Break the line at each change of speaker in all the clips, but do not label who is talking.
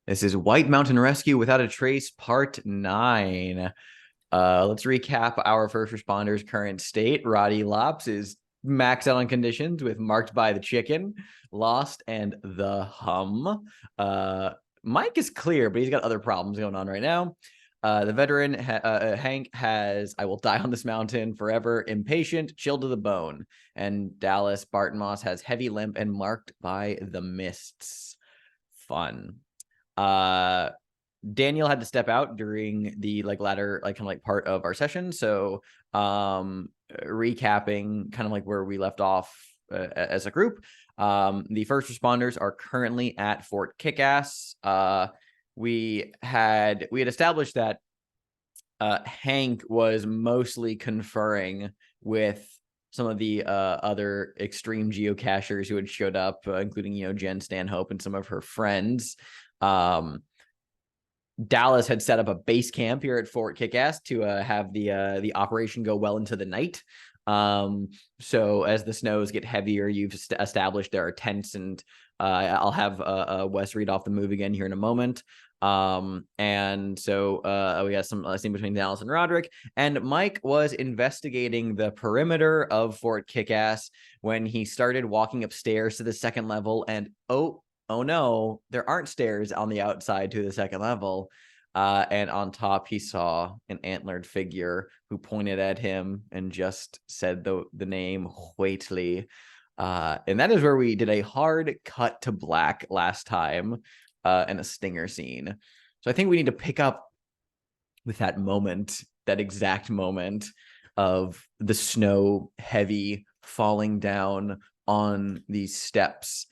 This is White Mountain Rescue Without a Trace, Part 9. Let's recap our first responders' current state. Roddy Lopps is maxed out on conditions with Marked by the Chicken, Lost, and The Hum. Mike is clear, but he's got other problems going on right now. The veteran, Hank, has I Will Die on This Mountain, Forever, Impatient, Chilled to the Bone. And Dallas Bartmoss has Heavy Limp and Marked by the Mists. Fun. Daniel had to step out during the latter part of our session, so recapping kind of like where we left off as a group. The first responders are currently at Fort Kickass. We had established that Hank was mostly conferring with some of the other extreme geocachers who had showed up, including Jen Stanhope and some of her friends. Dallas had set up a base camp here at Fort Kickass to have the operation go well into the night. So as the snows get heavier, you've established there are tents, and I'll have Wes read off the move again here in a moment. And so we got some scene between Dallas and Rodrick, and Mike was investigating the perimeter of Fort Kickass when he started walking upstairs to the second level, and oh no, there aren't stairs on the outside to the second level. And on top, he saw an antlered figure who pointed at him and just said the name Whately. And that is where we did a hard cut to black last time in a stinger scene. So I think we need to pick up with that moment, that exact moment of the snow heavy falling down on these steps,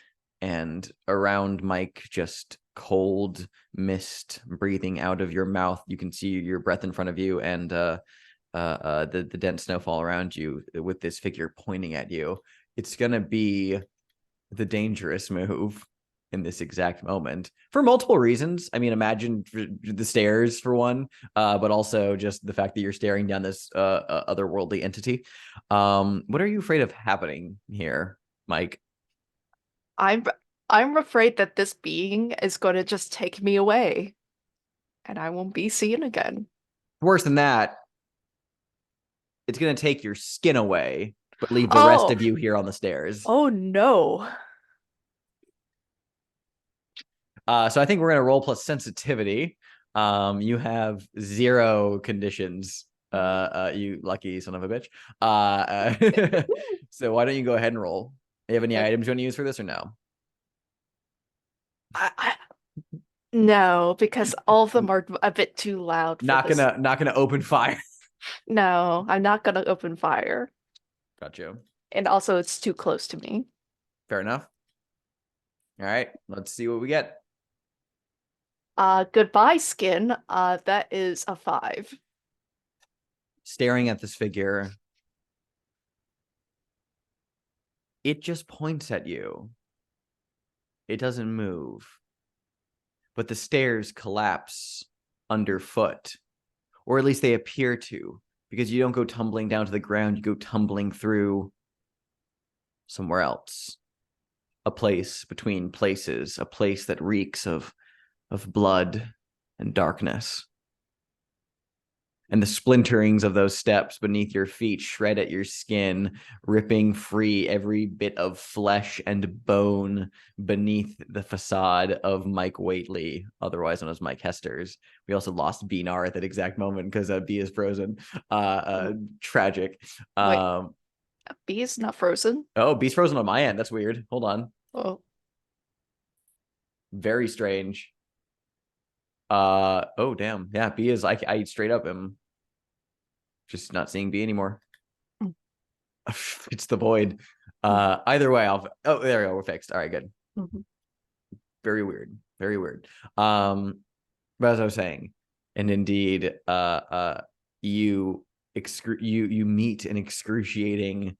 and around Mike, just cold mist breathing out of your mouth. You can see your breath in front of you, and the dense snowfall around you with this figure pointing at you. It's going to be the dangerous move in this exact moment for multiple reasons. I mean, imagine the stairs for one, but also just the fact that you're staring down this otherworldly entity. What are you afraid of happening here, Mike?
I'm afraid that this being is going to just take me away, and I won't be seen again.
Worse than that, it's going to take your skin away, but leave the rest
Oh,
of you here on the stairs.
oh no.
So I think we're going to roll plus sensitivity. You have 0 conditions. You lucky son of a bitch. So why don't you go ahead and roll? Do you have any items you want to use for this or no?
No, because all of them are a bit too loud for
Not
this.
gonna open fire.
No, I'm not gonna open fire.
Got you.
And also, it's too close to me.
Fair enough. All right, let's see what we get.
Goodbye, skin. That is a 5.
Staring at this figure, it just points at you. It doesn't move. But the stairs collapse underfoot, or at least they appear to, because you don't go tumbling down to the ground, you go tumbling through somewhere else. A place between places, a place that reeks of blood and darkness. And the splinterings of those steps beneath your feet shred at your skin, ripping free every bit of flesh and bone beneath the facade of Mike Whately, otherwise known as Mike Hestors. We also lost B Narr at that exact moment because B is frozen. Tragic.
Wait, B is not frozen?
Oh, B's frozen on my end. That's weird. Hold on.
Oh.
Very strange. Oh damn, yeah, B is I straight up am just not seeing B anymore. It's the void. Either way, there we go, we're fixed. All right, good. Very weird, very weird. But as I was saying, and indeed you meet an excruciating,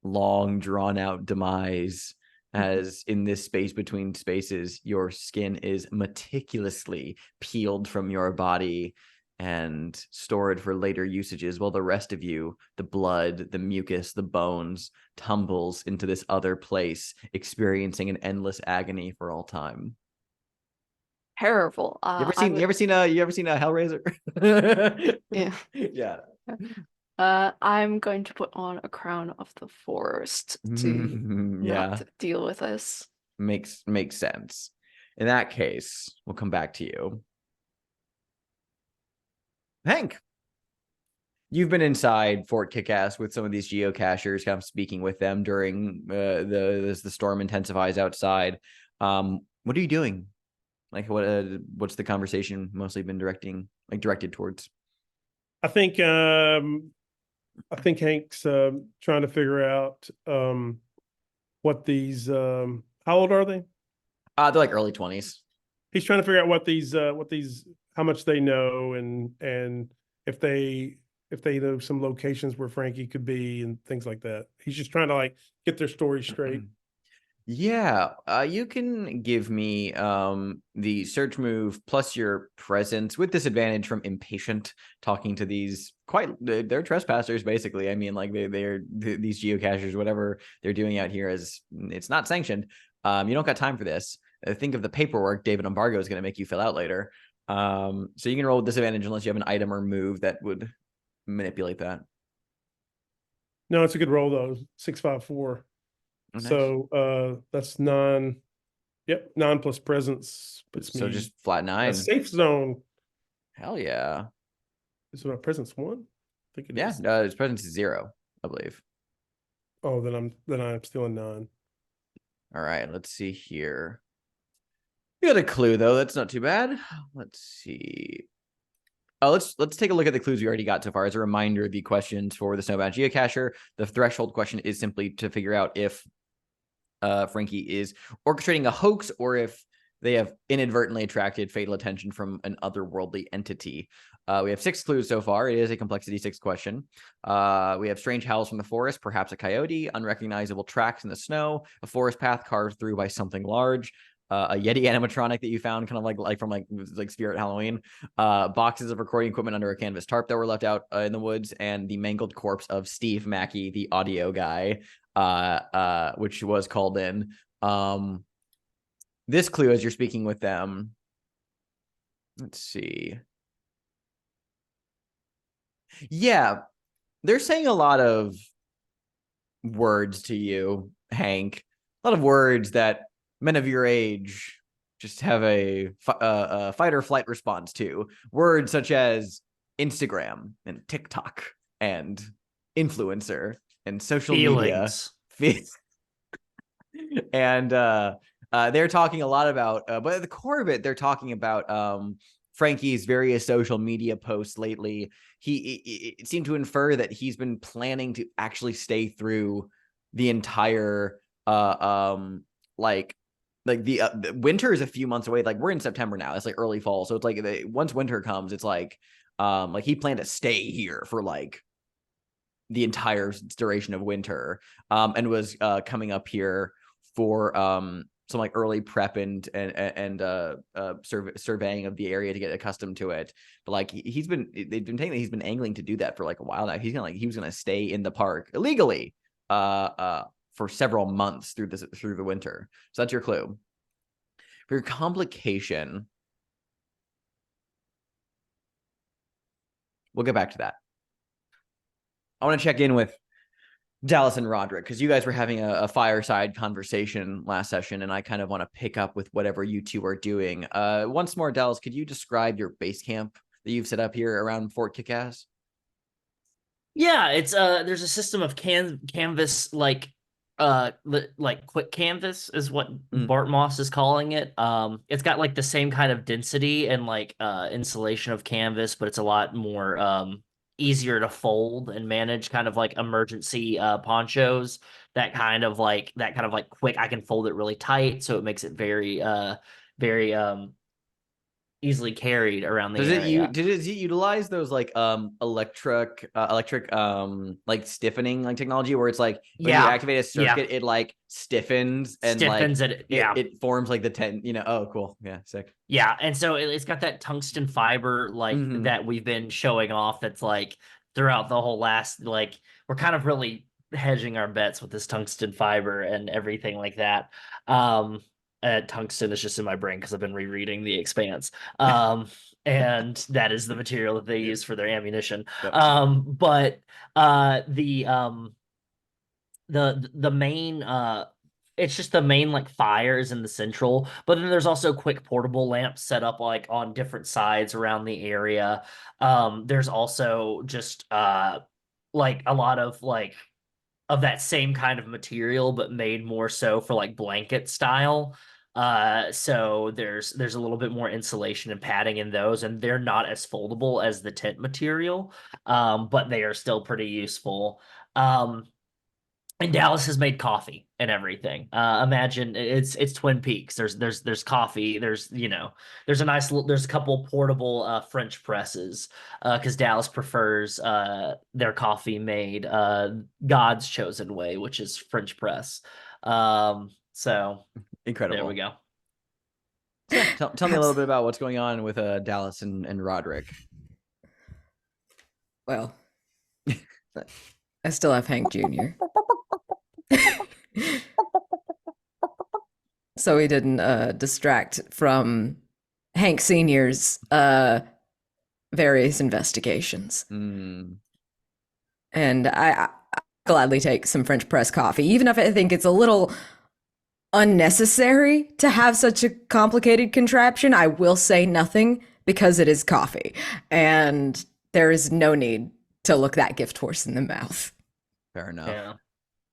long drawn out demise, as in this space between spaces, your skin is meticulously peeled from your body and stored for later usages, while the rest of you, the blood, the mucus, the bones, tumbles into this other place, experiencing an endless agony for all time.
terrible. I would,
You ever seen a Hellraiser?
yeah.
Yeah.
I'm going to put on a Crown of the Forest to not
Yeah.
deal with this.
Makes sense. In that case, we'll come back to you. Hank, you've been inside Fort Kickass with some of these geocachers, kind of speaking with them during the storm intensifies outside. What are you doing? Like, what's the conversation mostly been directed towards?
I think Hank's trying to figure out what these how old are they?
They're like early 20s.
He's trying to figure out what these how much they know and if they know some locations where Frankie could be and things like that. He's just trying to like get their story straight.
Yeah, you can give me the search move plus your presence with disadvantage from impatient, talking to these they're trespassers basically. I mean, like these geocachers, whatever they're doing out here it's not sanctioned. You don't got time for this. Think of the paperwork David Embargo is going to make you fill out later. So you can roll with disadvantage unless you have an item or move that would manipulate that.
No, it's a good roll though. 654.
Oh, nice.
So that's 9. Yep, 9 plus presence puts
So
me
just flat 9.
a safe zone.
Hell yeah.
Is my presence 1? I think it is.
Yeah, his presence is 0, I believe.
Oh, then I'm still in 9.
All right, let's see here. You got a clue though. That's not too bad. Let's see. Oh, let's take a look at the clues we already got so far. As a reminder, the questions for the Snowbound Geocacher, the threshold question is simply to figure out if Frankie is orchestrating a hoax or if they have inadvertently attracted fatal attention from an otherworldly entity. We have 6 clues so far. It is a complexity 6 question. We have strange howls from the forest, perhaps a coyote, unrecognizable tracks in the snow, a forest path carved through by something large, a Yeti animatronic that you found kind of like from like Spirit Halloween, boxes of recording equipment under a canvas tarp that were left out in the woods, and the mangled corpse of Steve Mackey, the audio guy, which was called in. This clue as you're speaking with them. Let's see. Yeah, they're saying a lot of words to you, Hank. A lot of words that men of your age just have a fight or flight response to. Words such as Instagram and TikTok and influencer and social
Feelings.
media. And they're talking a lot about, but at the core of it, they're talking about Frankie's various social media posts lately. It seemed to infer that he's been planning to actually stay through the entire like the winter is a few months away. Like we're in September now. It's like early fall. So it's like once winter comes, it's like he planned to stay here for like the entire duration of winter, and was coming up here for some like early prep and surveying of the area to get accustomed to it. But like they've been saying that he's been angling to do that for like a while now. He was gonna stay in the park illegally for several months through the winter. So that's your clue. For your complication, we'll get back to that. I want to check in with Dallas and Rodrick, because you guys were having a fireside conversation last session, and I kind of want to pick up with whatever you two are doing. Once more, Dallas, could you describe your base camp that you've set up here around Fort Kickass?
Yeah, it's there's a system of canvas like quick canvas is what Bartmoss is calling it. It's got like the same kind of density and like insulation of canvas, but it's a lot more easier to fold and manage, kind of like emergency ponchos that kind of like quick. I can fold it really tight, so it makes it very easily carried around the area.
Does it utilize those like electric like stiffening like technology where it's like when you activate a circuit it like stiffens and it forms like the 10, oh cool, yeah, sick.
Yeah, and so it's got that tungsten fiber like that we've been showing off, that's like throughout the whole last, like we're kind of really hedging our bets with this tungsten fiber and everything like that. tungsten is just in my brain because I've been rereading The Expanse. And that is the material that they use for their ammunition.
Yep.
But the main it's just the main like fires in the central, but then there's also quick portable lamps set up like on different sides around the area. There's also just like a lot of like of that same kind of material, but made more so for like blanket style. So there's a little bit more insulation and padding in those, and they're not as foldable as the tent material, but they are still pretty useful. And Dallas has made coffee and everything. Imagine it's Twin Peaks. There's coffee. There's there's a couple portable French presses because Dallas prefers their coffee made God's chosen way, which is French press. So
Incredible.
there we go.
Tell me a little bit about what's going on with Dallas and Rodrick.
Well, I still have Hank Jr. So he didn't distract from Hank Sr.'s various investigations.
Mm.
And I gladly take some French press coffee, even if I think it's a little unnecessary to have such a complicated contraption. I will say nothing because it is coffee, and there is no need to look that gift horse in the mouth.
Fair enough.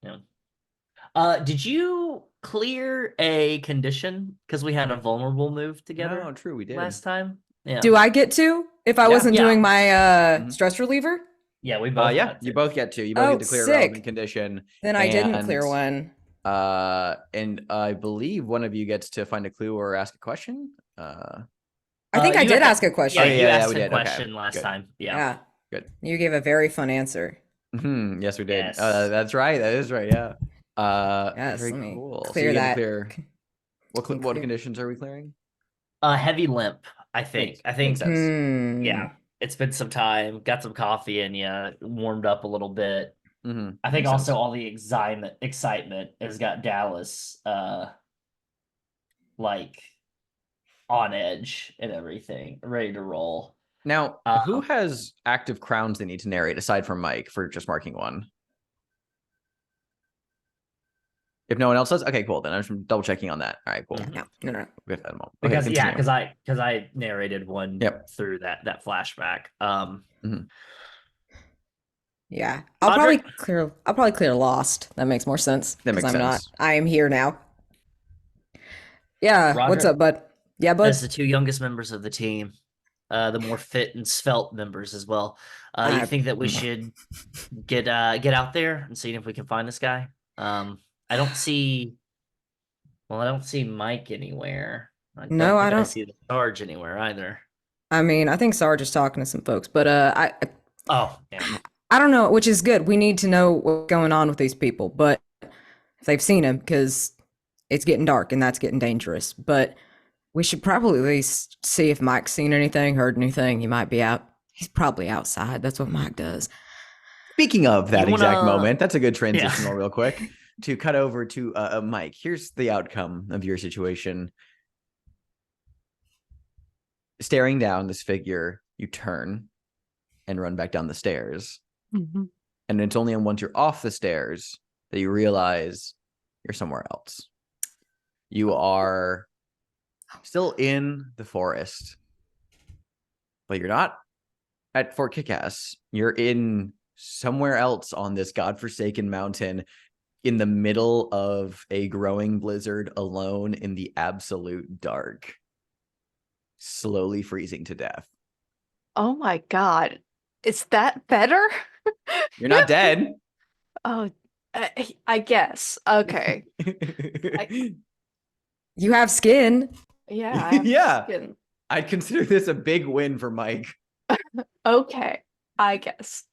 Yeah. Did you clear a condition because we had a vulnerable move together?
No, true, we did.
Last time. Yeah.
Do I get to if I wasn't
Yeah.
doing my stress reliever?
Yeah, we both.
Yeah,
got
you
to.
both get to. You both get to clear a
sick.
relevant condition.
Then I didn't
And,
clear one.
And I believe one of you gets to find a clue or ask a question.
I think I
you
did
got
ask a question.
Yeah,
Oh,
you
yeah,
asked
we
a
did. Okay,
question last
good.
time. Yeah.
Yeah.
Good.
You gave a very fun answer.
Mm-hmm. Yes, we did.
Yes.
That's right. That is right. Yeah.
Yes,
Very
let me
cool. So
clear
you get to
that.
clear. What
Can
what
clear-
conditions are we clearing?
Heavy limp. I think.
Makes sense.
Yeah. It's been some time. Got some coffee in you. Warmed up a little bit.
Mm-hmm.
I think
Makes
also
sense.
all the excitement has got Dallas like on edge and everything, ready to roll.
Now, who has active crowns they need to narrate aside from Mike for just marking one? If no one else does, okay, cool. Then I'm just double checking on that. All right, cool.
Mhm.
No.
We'll get that in a moment.
Because
Okay,
yeah,
continue.
because I narrated one
Yep.
through that flashback.
Yeah. I'll probably clear Lost. That makes more sense.
That makes
'cause I'm
sense.
I am here now. Yeah. What's
Rodrick?
up, bud? Yeah, bud.
As the two youngest members of the team, the more fit and svelte members as well. You think that we should get out there and see if we can find this guy? I don't see Mike anywhere. I don't
No,
think
I don't.
see the Sarge anywhere either.
I mean, I think Sarge is talking to some folks, but
Oh, yeah.
I don't know, which is good. We need to know what's going on with these people, but if they've seen him, because it's getting dark and that's getting dangerous. But we should probably at least see if Mike's seen anything, heard anything. He might be out. He's probably outside. That's what Mike does.
Speaking of that
You
exact
wanna-
moment, that's a good transitional real quick to cut over to Mike. Here's the outcome of your situation. Staring down this figure, you turn and run back down the stairs.
Mm-hmm.
And it's only once you're off the stairs that you realize you're somewhere else. You are still in the forest, but you're not at Fort Kickass. You're in somewhere else on this godforsaken mountain in the middle of a growing blizzard, alone in the absolute dark, slowly freezing to death.
Oh my God. Is that better?
You're not dead.
Oh, I guess. Okay.
You have skin.
Yeah. I have
Yeah.
skin.
I'd consider this a big win for Mike.
Okay. I guess.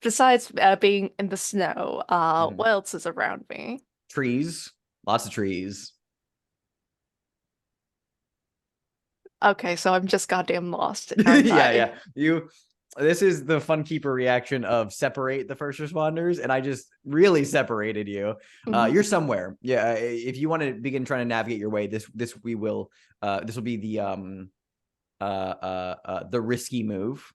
Besides being in the snow, what else is around me?
Trees. Lots of trees.
Okay, so I'm just goddamn lost.
Yeah. You This is the fun keeper reaction of separate the first responders, and I just really separated you. You're somewhere. Yeah. If you want to begin trying to navigate your way, this will be the risky move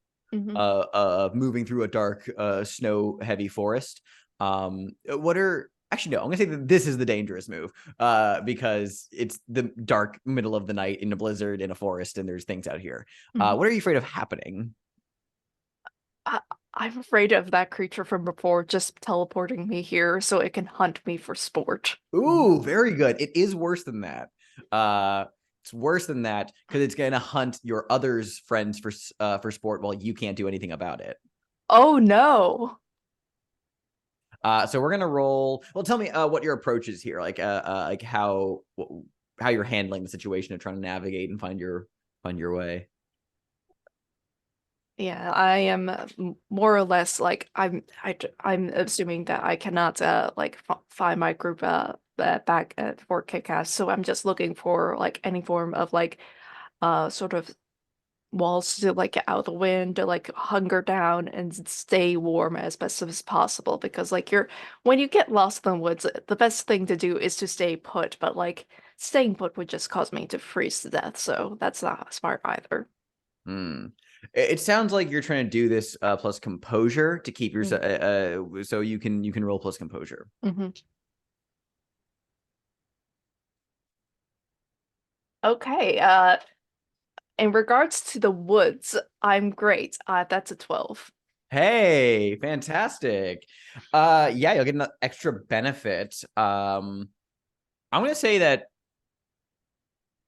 of moving through a dark, snow heavy forest. Actually, no, I'm gonna say that this is the dangerous move, because it's the dark middle of the night in a blizzard in a forest, and there's things out here. What are you afraid of happening?
I'm afraid of that creature from before just teleporting me here so it can hunt me for sport.
Ooh, very good. It is worse than that. It's worse than that because it's gonna hunt your others' friends for sport while you can't do anything about it.
Oh no.
So we're gonna roll. Well, tell me what your approach is here, like how you're handling the situation of trying to navigate and find your way.
Yeah, I am more or less like I'm assuming that I cannot like find my group back at Fort Kickass, so I'm just looking for like any form of like sort of walls to like get out of the wind, to like hunker down and stay warm as best as possible, because like when you get lost in the woods, the best thing to do is to stay put, but like staying put would just cause me to freeze to death, so that's not smart either.
It sounds like you're trying to do this plus composure to keep yourself so you can roll plus composure.
Okay, in regards to the woods, I'm great. That's a 12.
Hey, fantastic. Yeah, you'll get an extra benefit. I'm gonna say that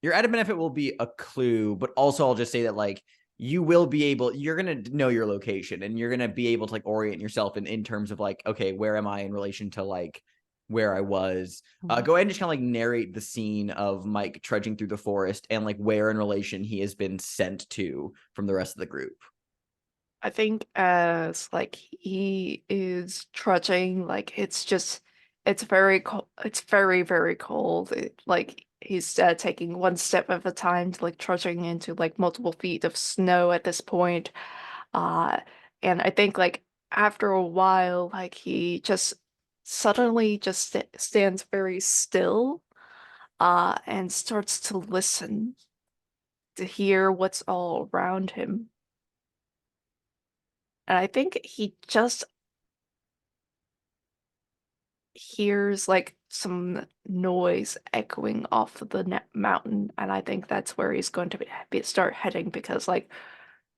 your added benefit will be a clue, but also I'll just say that like you're gonna know your location, and you're gonna be able to like orient yourself in terms of like, okay, where am I in relation to like where I was. Go ahead and just kind of like narrate the scene of Mike trudging through the forest and like where in relation he has been sent to from the rest of the group.
I think as like he is trudging, like it's very cold. It's very, very cold. Like he's taking one step at a time to like trudging into like multiple feet of snow at this point. And I think like after a while, like he just suddenly just stands very still, and starts to listen to hear what's all around him. And I think he just hears like some noise echoing off of the mountain, and I think that's where he's going to start heading, because like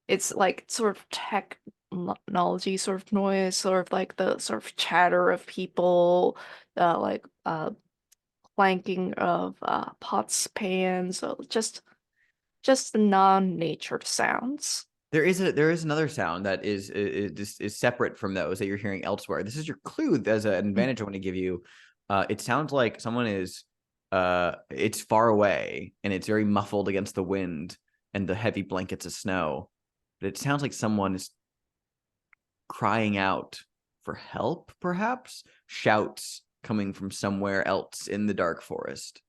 it's like sort of technology sort of noise, sort of like the sort of chatter of people, like clanking of pots, pans, so just the non-natured sounds.
There is another sound that is separate from those that you're hearing elsewhere. This is your clue as an advantage I want to give you. It sounds like someone is it's far away and it's very muffled against the wind and the heavy blankets of snow. But it sounds like someone is crying out for help, perhaps shouts coming from somewhere else in the dark forest.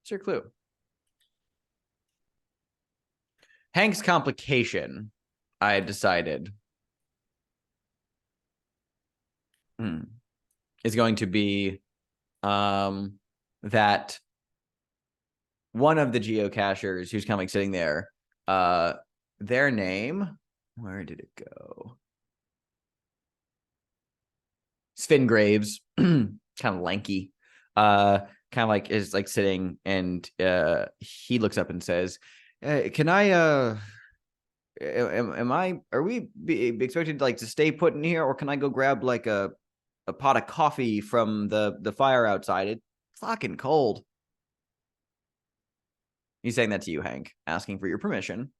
What's your clue? Hank's complication, I had decided, is going to be that one of the geocachers who's kind of like sitting there, their name, where did it go? Sven Graves, kind of lanky, kind of like is like sitting, and he looks up and says, can I are we expected like to stay put in here, or can I go grab like a pot of coffee from the fire outside? It's fucking cold. He's saying that to you, Hank, asking for your permission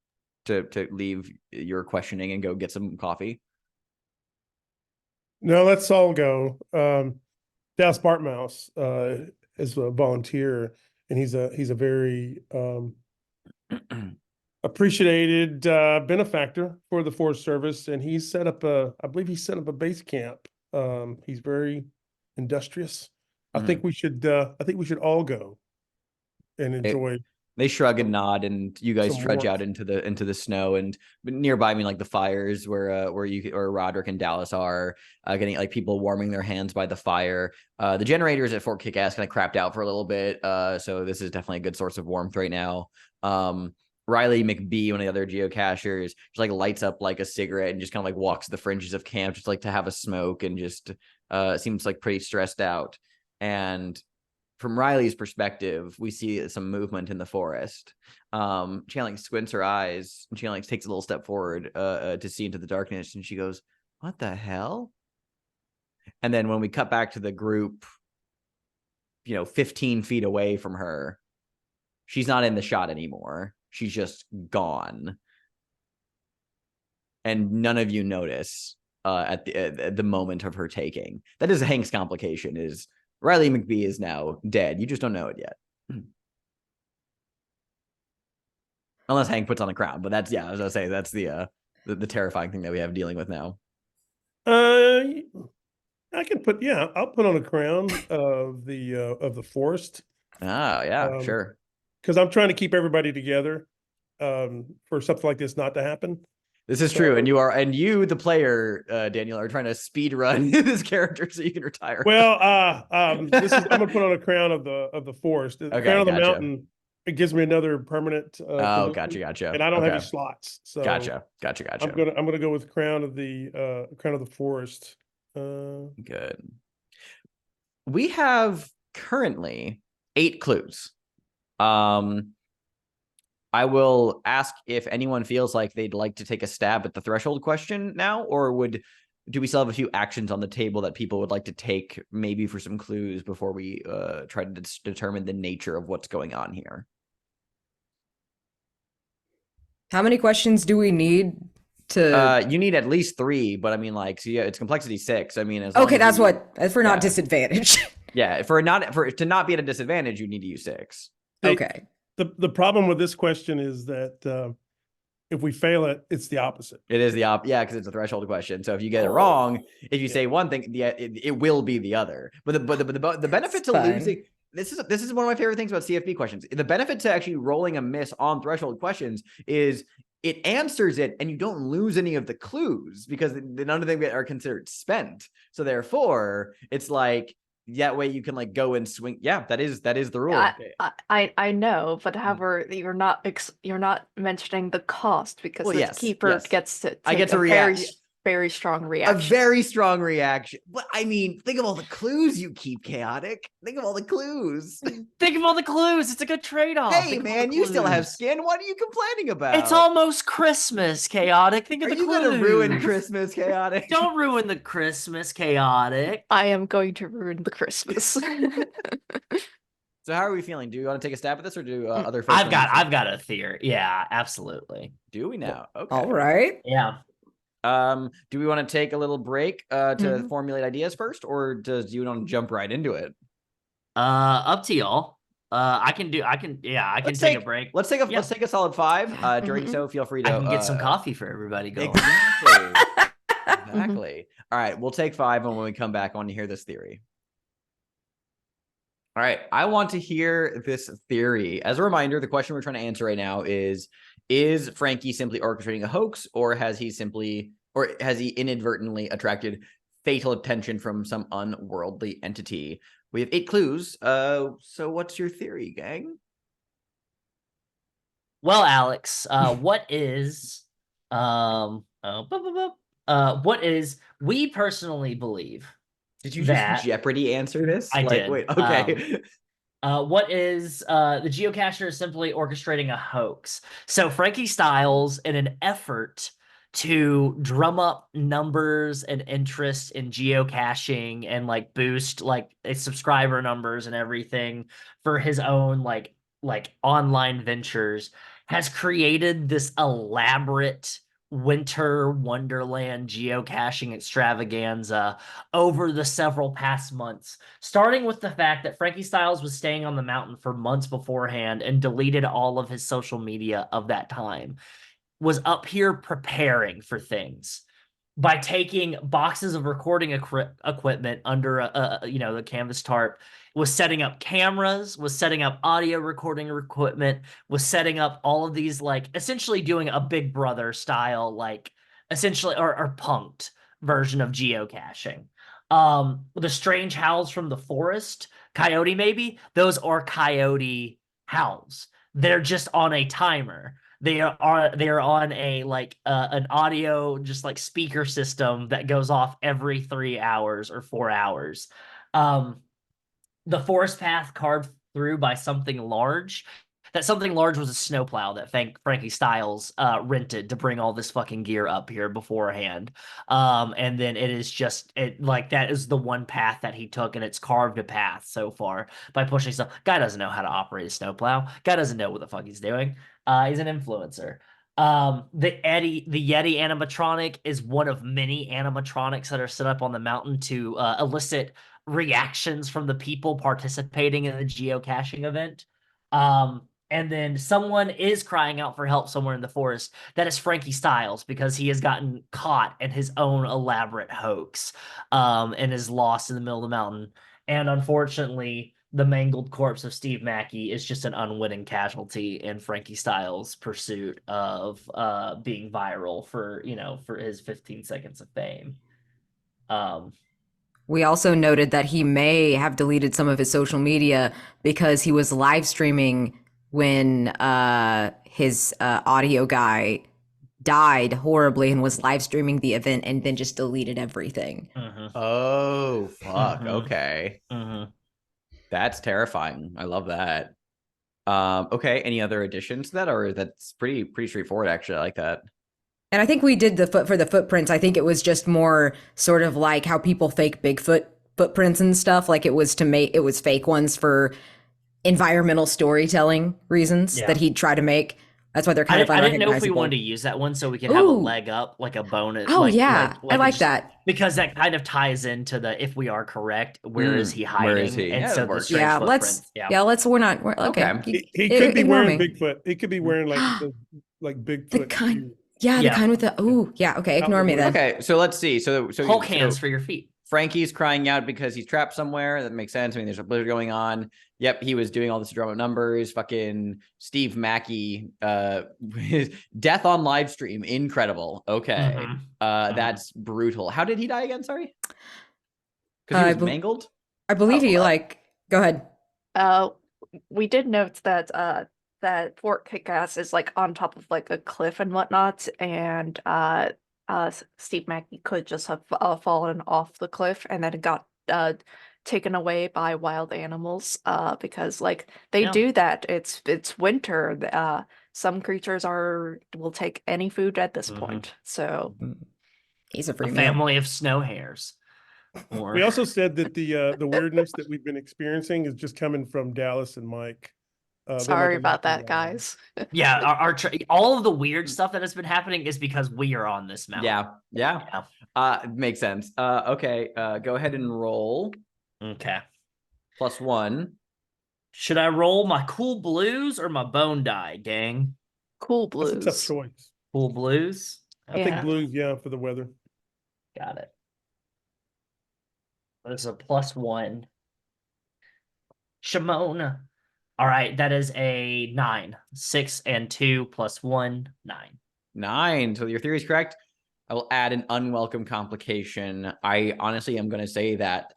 to leave your questioning and go get some coffee.
No, let's all go. Dallas Bartmoss is a volunteer, and he's a very appreciated benefactor for the Forest Service, and he's set up I believe he set up a base camp. He's very industrious. I think we should all go and enjoy
They shrug and nod, and you guys
Some
trudge
warmth.
out into the snow. And nearby, I mean, like the fires where Rodrick and Dallas are getting like people warming their hands by the fire. The generators at Fort Kickass kind of crapped out for a little bit, so this is definitely a good source of warmth right now. Riley McBee, one of the other geocachers, just like lights up like a cigarette and just kind of like walks the fringes of camp, just like to have a smoke, and just seems like pretty stressed out. And from Riley's perspective, we see some movement in the forest. She like squints her eyes, and she like takes a little step forward to see into the darkness, and she goes, "What the hell?" And then when we cut back to the group, 15 feet away from her, she's not in the shot anymore. She's just gone, and none of you notice at the moment of her taking. That is Hank's complication. Is Riley McBee is now dead. You just don't know it yet. Unless Hank puts on a crown. But that's, I was going to say, that's the terrifying thing that we have dealing with now.
I can I'll put on a crown of the forest.
Oh, yeah, sure.
Because I'm trying to keep everybody together for something like this not to happen.
This is true, and you, the player, Daniel, are trying to speed run this character so you can retire.
Well, I'm gonna put on a crown of the forest. The crown of the mountain. It gives me another permanent.
Oh, gotcha.
And I don't have any slots, so
gotcha.
I'm gonna go with crown of the forest.
Good. We have currently 8 clues. I will ask if anyone feels like they'd like to take a stab at the threshold question now, or do we still have a few actions on the table that people would like to take, maybe for some clues before we try to determine the nature of what's going on here? How
many questions do we need to?
You need at least 3, but I mean, like, so yeah, it's complexity 6. I mean,
as we're not disadvantaged.
Yeah, to not be at a disadvantage, you need to use 6.
Okay.
The problem with this question is that if we fail it, it's the opposite.
It is yeah, because it's a threshold question. So if you get it wrong, if you say one thing, it will be the other. But the benefit to losing, this is one of my favorite things about CFB questions. The benefit to actually rolling a miss on threshold questions is it answers it, and you don't lose any of the clues because none of them are considered spent. So therefore, it's like, that way you can like go and swing. Yeah, that is the rule.
I know, but however, you're not mentioning the cost because the keeper gets to take a very strong reaction.
A very strong reaction. But I mean, think of all the clues you keep, Chaotic. Think of all the clues.
Think of all the clues. It's a good trade-off.
Hey, man, you still have skin. What are you complaining about?
It's almost Christmas, Chaotic. Think of the clues.
Are you going to ruin Christmas, Chaotic?
Don't ruin the Christmas, Chaotic.
I am going to ruin the Christmas.
So how are we feeling? Do you want to take a stab at this, or do other folks?
I've got a theory. Yeah, absolutely.
Do we now? Okay.
All right.
Yeah.
Do we want to take a little break to formulate ideas first, or does you want to jump right into it?
Up to y'all. I can take a break.
Let's take a solid 5. During so, feel free to.
I can get some coffee for everybody going.
Exactly. All right, we'll take 5, and when we come back, I want to hear this theory. All right, I want to hear this theory. As a reminder, the question we're trying to answer right now is Frankie simply orchestrating a hoax, or has he inadvertently attracted fatal attention from some unworldly entity? We have 8 clues. So what's your theory, gang?
Well, Alex, we personally believe.
Did you just Jeopardy answer this?
I did.
Wait, okay.
The geocacher is simply orchestrating a hoax. So Frankie Styles, in an effort to drum up numbers and interest in geocaching and like boost like subscriber numbers and everything for his own like online ventures, has created this elaborate winter wonderland geocaching extravaganza over the several past months, starting with the fact that Frankie Styles was staying on the mountain for months beforehand and deleted all of his social media of that time, was up here preparing for things. by taking boxes of recording equipment under the canvas tarp, was setting up cameras, was setting up audio recording equipment, was setting up all of these, like, essentially doing a Big Brother style, like, essentially, or punked version of geocaching. The strange howls from the forest, coyote maybe, those are coyote howls. They're just on a timer. They are on a an audio just like speaker system that goes off every 3 hours or 4 hours. The forest path carved through by something large. That something large was a snowplow that Frankie Styles rented to bring all this fucking gear up here beforehand. And then it is just that is the one path that he took, and it's carved a path so far by pushing stuff. Guy doesn't know how to operate a snowplow. Guy doesn't know what the fuck he's doing. He's an influencer. The Yeti animatronic is one of many animatronics that are set up on the mountain to elicit reactions from the people participating in the geocaching event. And then someone is crying out for help somewhere in the forest. That is Frankie Styles, because he has gotten caught in his own elaborate hoax, and is lost in the middle of the mountain. And unfortunately, the mangled corpse of Steve Mackey is just an unwitting casualty in Frankie Styles' pursuit of being viral for his 15 seconds of fame.
We also noted that he may have deleted some of his social media because he was live streaming when his audio guy died horribly and was live streaming the event and then just deleted everything.
Oh, fuck. Okay.
Mm-hmm.
That's terrifying. I love that. Okay. Any other additions to that, or that's pretty straightforward, actually? I like that.
And I think we did for the footprints. I think it was just more sort of like how people fake Bigfoot footprints and stuff. Like it was fake ones for environmental storytelling reasons that he'd try to make. That's why they're kind of unrecognizable.
I didn't know if we wanted to use that one so we could have a leg up, like a bonus.
Oh, yeah. I like that.
Because that kind of ties into the, if we are correct, where is he hiding?
Where is he?
And
Yeah,
so
that
the
works.
strange footprints.
We're okay.
He could be wearing Bigfoot. He could be wearing like Bigfoot.
The kind with the okay, ignore me then.
Okay, so let's see. So
Hulk hands for your feet.
Frankie's crying out because he's trapped somewhere. That makes sense. I mean, there's a blizzard going on. Yep, he was doing all this drum of numbers. Fucking Steve Mackey, death on live stream, incredible. Okay, that's brutal. How did he die again? Sorry, because he was mangled.
I believe Go ahead.
We did note that that Fort Kickass is like on top of like a cliff and whatnot, and Steve Mackey could just have fallen off the cliff, and then it got taken away by wild animals because like they do that. It's winter. Some creatures will take any food at this point. So
he's a free
family of snow hares.
We also said that the weirdness that we've been experiencing is just coming from Dallas and Mike.
Sorry about that, guys.
Yeah, our all of the weird stuff that has been happening is because we are on this mountain.
Yeah. Makes sense. Okay, go ahead and roll.
Okay.
+1.
Should I roll my cool blues or my bone die, gang?
Cool blues.
That's a tough choice.
Cool blues?
I think blues, for the weather.
Got it. There's a +1. Shimona. All right, that is a 9. 6 and 2 + 1, 9. 9. So your theory is correct. I will add an unwelcome complication. I honestly am going to say that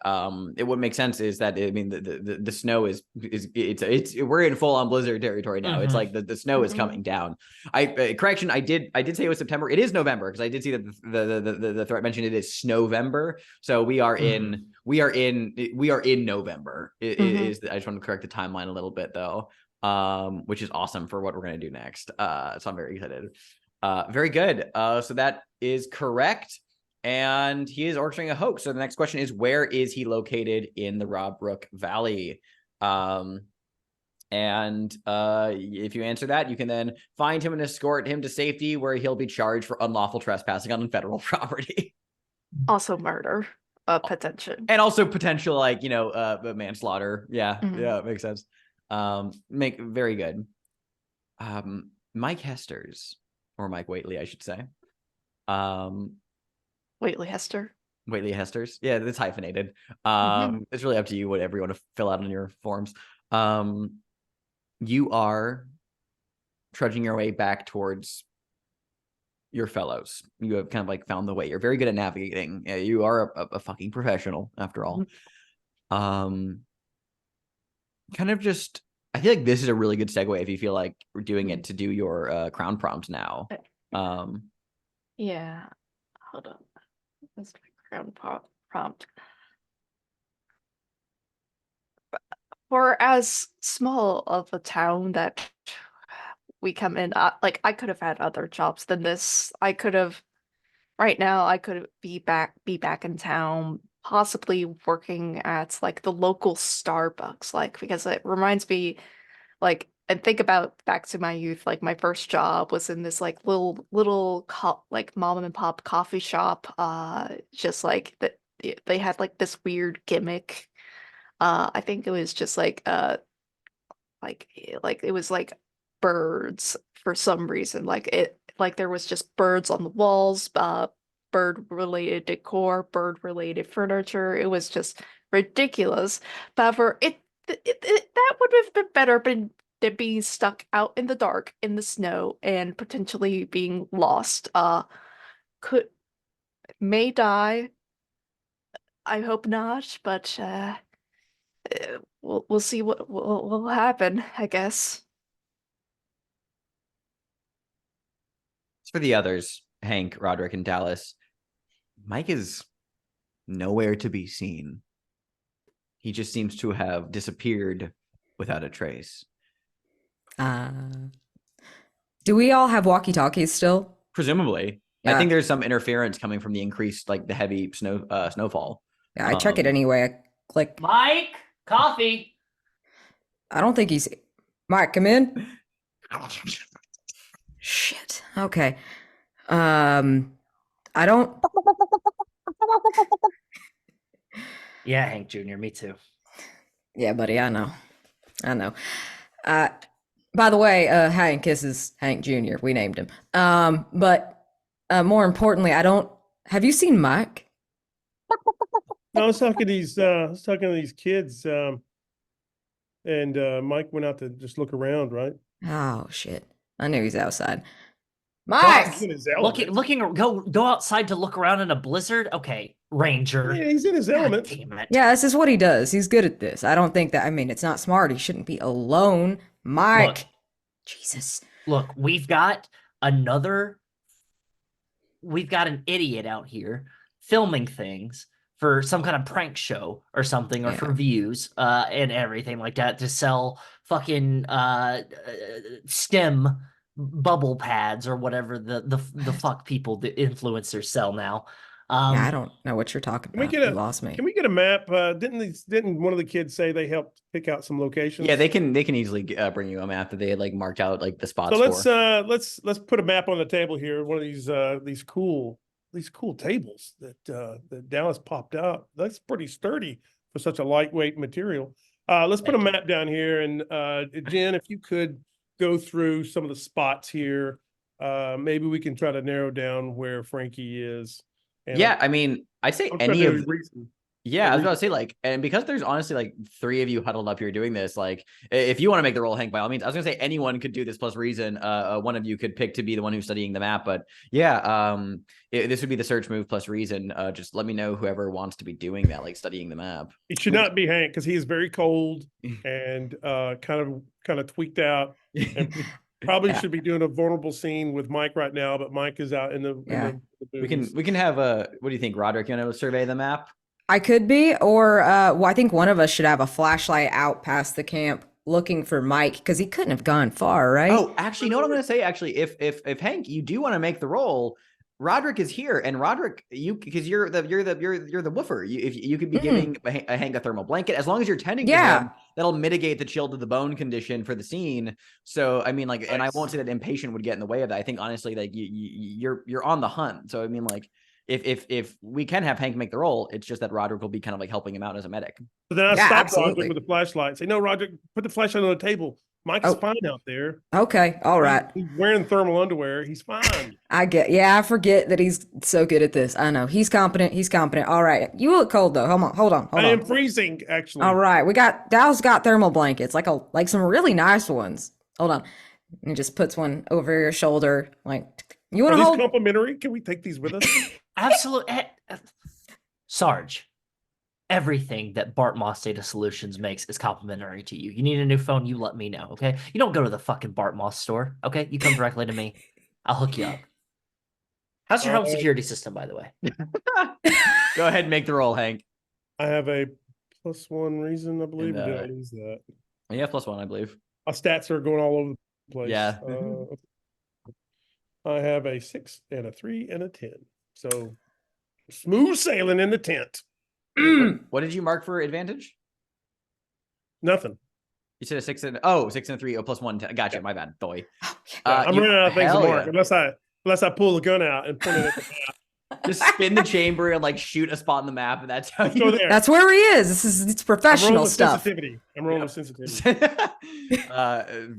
it would make sense is that the snow is we're in full on blizzard territory now. It's like the snow is coming down. Correction, I did say it was September. It is November because I did see that the threat mentioned it is Snowvember. So we are in November. I just want to correct the timeline a little bit though, which is awesome for what we're going to do next. So I'm very excited. Very good. So that is correct. And he is orchestrating a hoax. So the next question is, where is he located in the Rodrick Valley? And if you answer that, you can then find him and escort him to safety, where he'll be charged for unlawful trespassing on federal property.
Also murder, potential.
And also potential, manslaughter. Yeah, it makes sense. Very good. Mike Hestors. Or Mike Whately, I should say.
Waitley Hester.
Waitley Hestors. Yeah, it's hyphenated.
Mhm.
It's really up to you, whatever you want to fill out on your forms. You are trudging your way back towards your fellows. You have kind of like found the way. You're very good at navigating. Yeah, you are a fucking professional after all. Kind of just, I feel like this is a really good segue if you feel like we're doing it to do your crown prompt now.
Yeah. Hold on. That's my crown prompt. For as small of a town that we come in, like I could have had other jobs than this. I could have right now. I could be back in town, possibly working at like the local Starbucks, like because it reminds me, like, and think about back to my youth. Like my first job was in this like little like mom and pop coffee shop. Just like that they had like this weird gimmick. I think it was just like it was like birds for some reason. Like there was just birds on the walls, bird related decor, bird related furniture. It was just ridiculous. However, that would have been better than being stuck out in the dark in the snow and potentially being lost. Could may die. I hope not, but we'll see what will happen, I guess.
As for the others, Hank, Roderick, and Dallas, Mike is nowhere to be seen. He just seems to have disappeared without a trace.
Do we all have walkie-talkies still?
Presumably.
Yeah.
I think there's some interference coming from the increased, like the heavy snowfall.
Yeah, I check it anyway. I click.
Mike, coffee.
I don't think he's. Mike, come in. Shit. Okay. I don't.
Yeah, Hank Jr., me too.
Yeah, buddy, I know. By the way, Hank, this is Hank Jr. We named him. But more importantly, I don't. Have you seen Mike?
No, I was talking to these kids, and Mike went out to just look around, right?
Oh shit! I knew he's outside.
Oh,
Mike.
he's in his element.
Go outside to look around in a blizzard. Okay, Ranger.
Yeah, he's in his
God
element.
damn it.
Yeah, this is what he does. He's good at this. I don't think that. I mean, it's not smart. He shouldn't be alone. Mike.
Look.
Jesus.
Look, we've got an idiot out here filming things for some kind of prank show or something, or for views, and everything like that, to sell fucking STEM bubble pads or whatever the fuck people, the influencers, sell now.
Yeah, I don't know what you're talking about. You lost me.
Can we get a map? Didn't one of the kids say they helped pick out some locations?
Yeah, they can easily bring you a map that they had like marked out like the spots.
So let's put a map on the table here. One of these cool tables that Dallas popped out. That's pretty sturdy for such a lightweight material. Let's put a map down here, and Jen, if you could go through some of the spots here, maybe we can try to narrow down where Frankie is.
Yeah, I mean, I'd say any of yeah, I was about to say, like, and because there's honestly like 3 of you huddled up here doing this, like, if you want to make the role, Hank, by all means. I was gonna say anyone could do this plus reason. One of you could pick to be the one who's studying the map, but yeah, this would be the search move plus reason. Just let me know whoever wants to be doing that, like studying the map.
It should not be Hank, because he is very cold and kind of tweaked out. And probably should be doing a vulnerable scene with Mike right now, but Mike is out in the
we can have a. What do you think, Roderick? You want to survey the map?
I could be, or well, I think one of us should have a flashlight out past the camp looking for Mike, because he couldn't have gone far, right?
Oh, actually, you know what I'm going to say? Actually, if Hank, you do want to make the role, Roderick is here, and Roderick, because you're the woofer. If you could be giving a Hank a thermal blanket, as long as you're tending to him, that'll mitigate the chill to the bone condition for the scene. So I mean, like, and I won't say that impatient would get in the way of that. I think honestly, like you're on the hunt. So I mean, like, if we can have Hank make the role, it's just that Roderick will be kind of like helping him out as a medic.
So then I stop Roderick with the flashlight and say, "No, Roderick, put the flashlight on the table. Mike's fine out there.
Okay, all right.
He's wearing thermal underwear. He's fine.
I forget that he's so good at this. I know. He's competent. All right. You look cold though. Hold on.
I am freezing, actually.
All right. Dallas got thermal blankets, like some really nice ones. Hold on. And he just puts one over your shoulder. Like, you want to hold?
Complimentary? Can we take these with us?
Absolutely. Sarge, everything that Bartmoss Data Solutions makes is complimentary to you. You need a new phone, you let me know, okay? You don't go to the fucking Bartmoss store, okay? You come directly to me. I'll hook you up. How's your home security system, by the way?
Go ahead and make the roll, Hank.
I have a +1 reason, I believe. Did I lose that?
Yeah, +1, I believe.
Our stats are going all over the place.
Yeah.
I have a 6 and a 3 and a 10. So smooth sailing in the tent.
What did you mark for advantage?
Nothing.
You said a 6 and 6 and a 3. Oh, +1. Gotcha.
Yeah.
My bad, boy.
I'm running out of things to
hell
mark unless I pull the gun out and point it at the map.
Just spin the chamber and like shoot a spot on the map, and that's how
Let's go
you.
there.
That's where he is. It's professional stuff.
I'm rolling with sensitivity.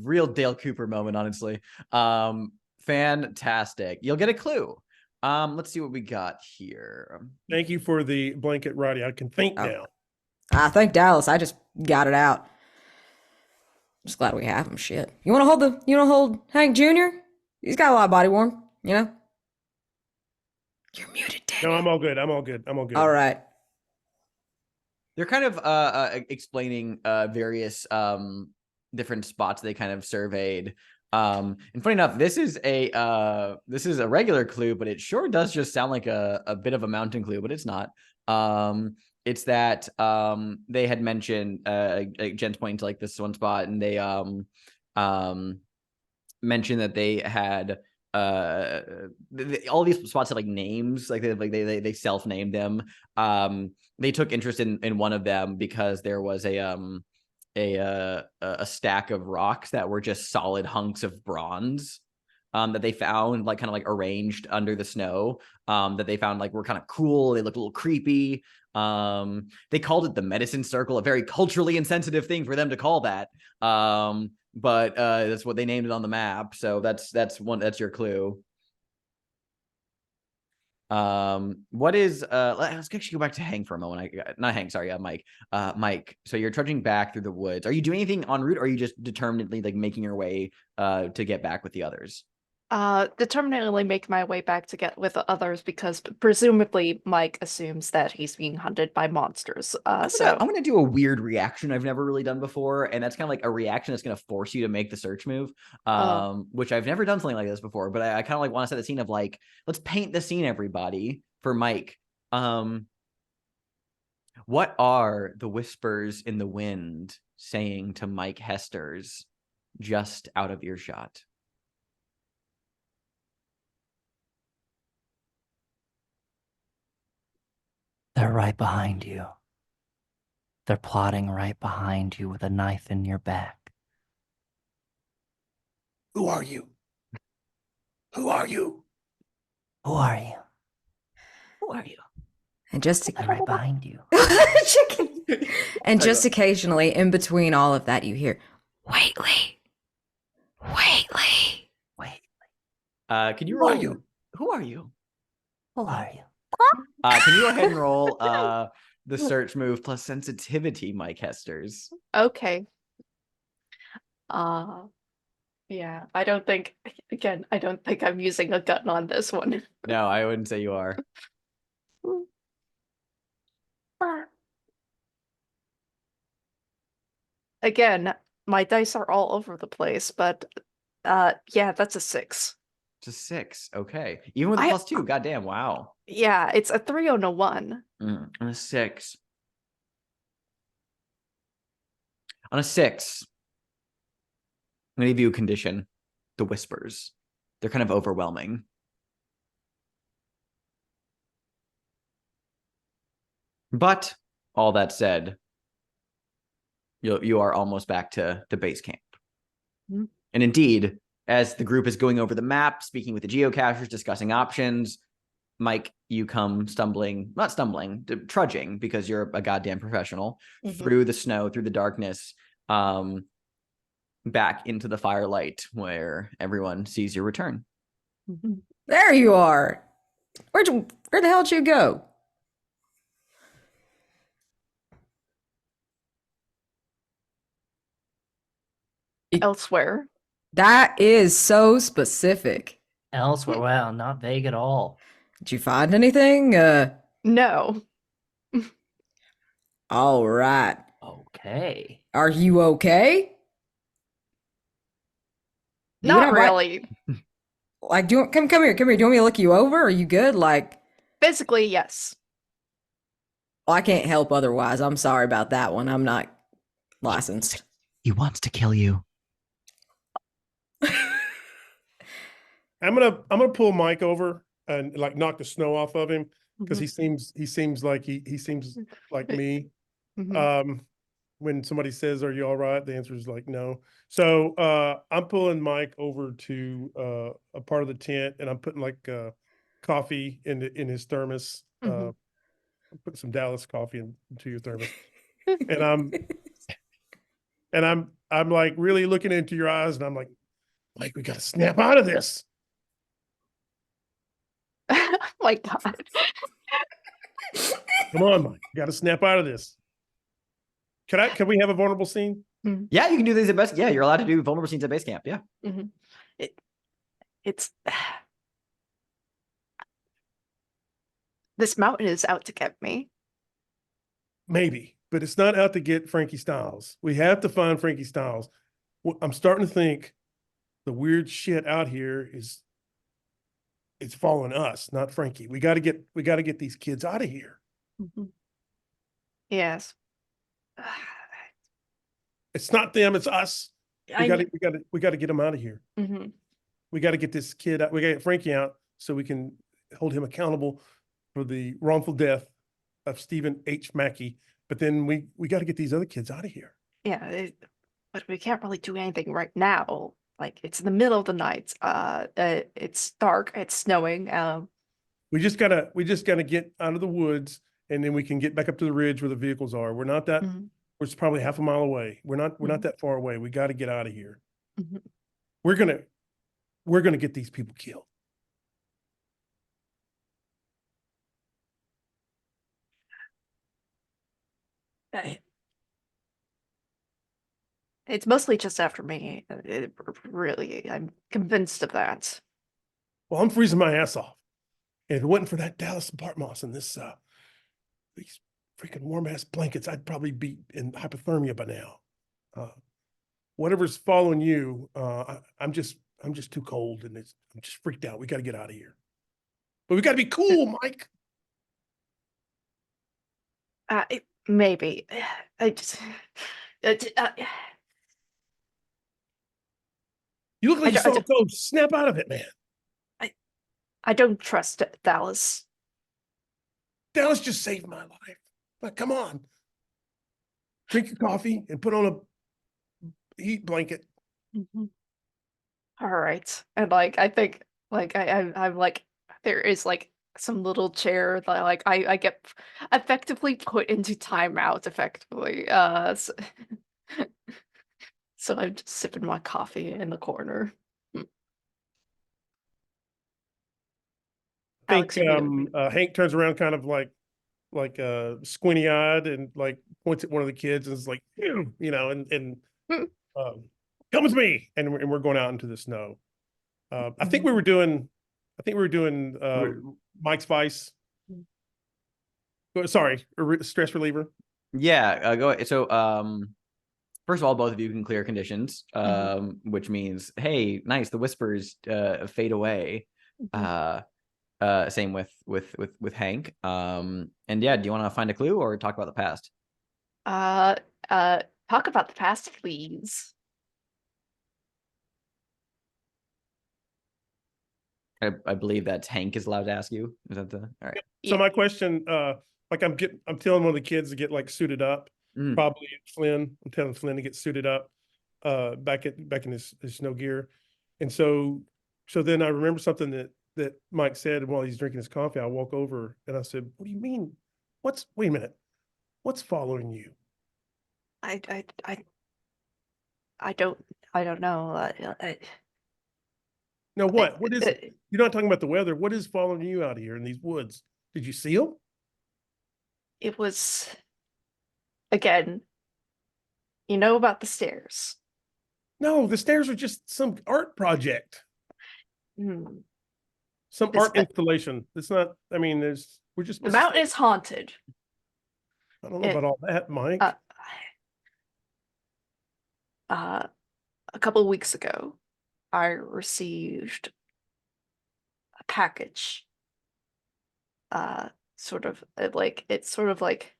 Real Dale Cooper moment, honestly. Fantastic. You'll get a clue. Let's see what we got here.
Thank you for the blanket, Roddy. I can think now.
Thank Dallas. I just got it out. Just glad we have him. Shit. You want to hold Hank Jr.? He's got a lot of body warm, you know? You're muted, Daniel.
No, I'm all good.
All right.
They're kind of explaining various different spots they kind of surveyed. And funny enough, this is a regular clue, but it sure does just sound like a bit of a mountain clue, but it's not. It's that they had mentioned Jen's pointing to like this one spot, and they mentioned that they had all these spots have like names, like they self-named them. They took interest in one of them because there was a stack of rocks that were just solid hunks of bronze that they found like kind of like arranged under the snow, that they found like were kind of cool. They looked a little creepy. They called it the medicine circle, a very culturally insensitive thing for them to call that. But that's what they named it on the map. So that's your clue. What is let's actually go back to Hank for a moment. Not Hank, sorry, Mike. Mike, so you're trudging back through the woods. Are you doing anything en route, or are you just determinedly like making your way to get back with the others?
Determinedly make my way back to get with the others because presumably Mike assumes that he's being hunted by monsters.
I'm gonna do a weird reaction I've never really done before, and that's kind of like a reaction that's gonna force you to make the search move. Which I've never done something like this before, but I kind of like want to set the scene of like, let's paint the scene, everybody, for Mike. What are the whispers in the wind saying to Mike Hestors just out of earshot?
They're right behind you. They're plotting right behind you with a knife in your back.
Who are you? Who are you?
Who are you?
Who are you?
And just
They're right behind you.
Chicken. And just occasionally, in between all of that, you hear, Waitley.
Can you roll?
Who are you?
Who are you?
Who are you?
Can you go ahead and roll the search move plus sensitivity, Mike Hestors?
Okay. Yeah, I don't think I'm using a gun on this one.
No, I wouldn't say you are.
Again, my dice are all over the place, but yeah, that's a 6.
It's a 6. Okay. Even with a +2, goddamn, wow.
Yeah, it's a 3 and a 1.
On a 6. On a 6, I'm gonna give you a condition. The whispers. They're kind of overwhelming. But all that said, you are almost back to the base camp.
Mm-hmm.
And indeed, as the group is going over the map, speaking with the geocachers, discussing options, Mike, you come trudging, because you're a goddamn professional, through the snow, through the darkness. back into the firelight where everyone sees your return.
There you are. Where the hell did you go?
Elsewhere.
That is so specific.
Elsewhere, wow, not vague at all.
Did you find anything?
No.
All right.
Okay.
Are you okay? You
Not
gonna bite-
really.
Like, do you come here? Come here. Do you want me to look you over? Are you good? Like,
Physically, yes.
well, I can't help otherwise. I'm sorry about that one. I'm not licensed.
He wants to kill you.
I'm gonna pull Mike over and like knock the snow off of him because
Mhm.
he seems like me.
Mhm.
When somebody says, "Are you all right?" the answer is like no. So I'm pulling Mike over to a part of the tent, and I'm putting like coffee in his thermos.
Mhm.
I'm putting some Dallas coffee into your thermos, and I'm like really looking into your eyes, and I'm like, Mike, we got to snap out of this.
Oh my God.
Come on, Mike, we got to snap out of this. Can we have a vulnerable scene?
Yeah, you can do these at best. Yeah, you're allowed to do vulnerable scenes at base camp. Yeah.
It's this mountain is out to get me.
Maybe, but it's not out to get Frankie Styles. We have to find Frankie Styles. I'm starting to think the weird shit out here it's following us, not Frankie. We got to get these kids out of here.
Yes.
It's not them, it's us. We got to get them out of here. We got to get this kid out. We got to get Frankie out so we can hold him accountable for the wrongful death of Stephen H. Mackey. But then we got to get these other kids out of here.
Yeah, but we can't really do anything right now. Like it's in the middle of the night. It's dark. It's snowing.
We just gotta get out of the woods, and then we can get back up to the ridge where the vehicles are. We're not that. We're probably half a mile away. We're not that far away. We got to get out of here. We're gonna get these people killed.
It's mostly just after me. Really, I'm convinced of that.
Well, I'm freezing my ass off. And if it wasn't for that Dallas Bartmoss and these freaking warm ass blankets, I'd probably be in hypothermia by now. Whatever's following you, I'm just too cold, and I'm just freaked out. We got to get out of here. But we got to be cool, Mike.
Maybe. I just.
You look like you're so cold. Snap out of it, man.
I don't trust Dallas.
Dallas just saved my life. But come on. Drink your coffee and put on a heat blanket.
All right. And like I think like I'm like there is like some little chair that like I get effectively put into timeout effectively. So I'm just sipping my coffee in the corner.
I think Hank turns around kind of like squinty eyed and like points at one of the kids and is like, you know, and come with me. And we're going out into the snow. I think we were doing Mike's Vice. Sorry, stress reliever.
Yeah, go ahead. So first of all, both of you can clear conditions, which means, hey, nice, the whispers fade away. Same with Hank. And yeah, do you want to find a clue or talk about the past?
Talk about the past, please.
I believe that's Hank is allowed to ask you. Is that the all right?
So my question, like I'm telling one of the kids to get like suited up, probably Flynn. I'm telling Flynn to get suited up, back in his snow gear, and so then I remember something that Mike said while he's drinking his coffee. I walk over and I said, "What do you mean? Wait a minute. What's following you?"
I don't I don't know.
No, what is
uh,
it? You're not talking about the weather. What is following you out here in these woods? Did you see them?
It was, again, you know about the stairs.
No, the stairs are just some art project,
Hmm.
some
This
art
ma-
installation. It's not, I mean, we're just,
The mountain is haunted.
I don't know
it-
about all that, Mike.
Uh, a couple of weeks ago, I received a package. Sort of like it's sort of like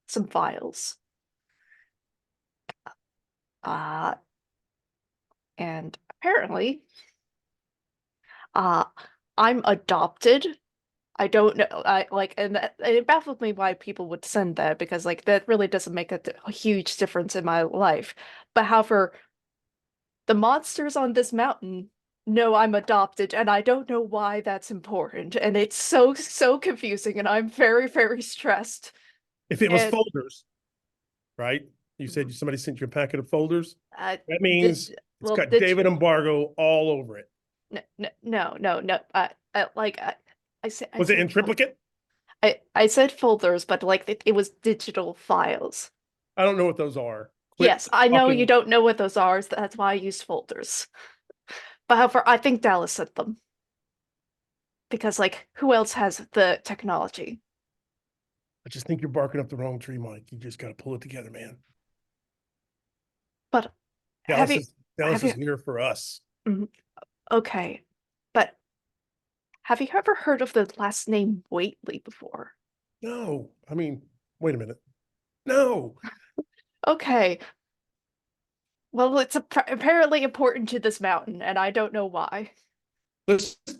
some files. And apparently, I'm adopted. I don't know. It baffles me why people would send that, because like that really doesn't make a huge difference in my life. But however, the monsters on this mountain know I'm adopted, and I don't know why that's important. And it's so confusing, and I'm very stressed.
If it was
and-
folders, right? You said somebody sent you a packet of folders.
Uh,
That means it's got
did
David
you-
embargo all over it.
No. I said
Was it in triplicate?
I said folders, but like it was digital files.
I don't know what those are. Quit
Yes, I know
talking.
you don't know what those are. So that's why I used folders. But however, I think Dallas sent them. Because like, who else has the technology?
I just think you're barking up the wrong tree, Mike. You just got to pull it together, man.
But
Dallas
you-
is Dallas
have
is here for us.
okay, but have you ever heard of the last name Waitley before?
No, I mean, wait a minute. No,
Okay. Well, it's apparently important to this mountain, and I don't know why.
let's just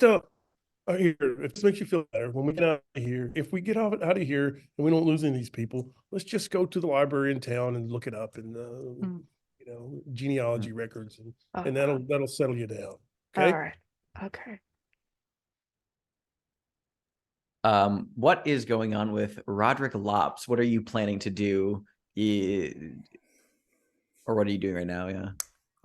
here. If this makes you feel better, when we get out of here, if we get out of here and we don't lose any of these people, let's just go to the library in town and look it up and you know, genealogy records, and that'll settle you down. Okay.
All right. Okay.
What is going on with Rodrick Lopps? What are you planning to do? Or what are you doing right now? Yeah.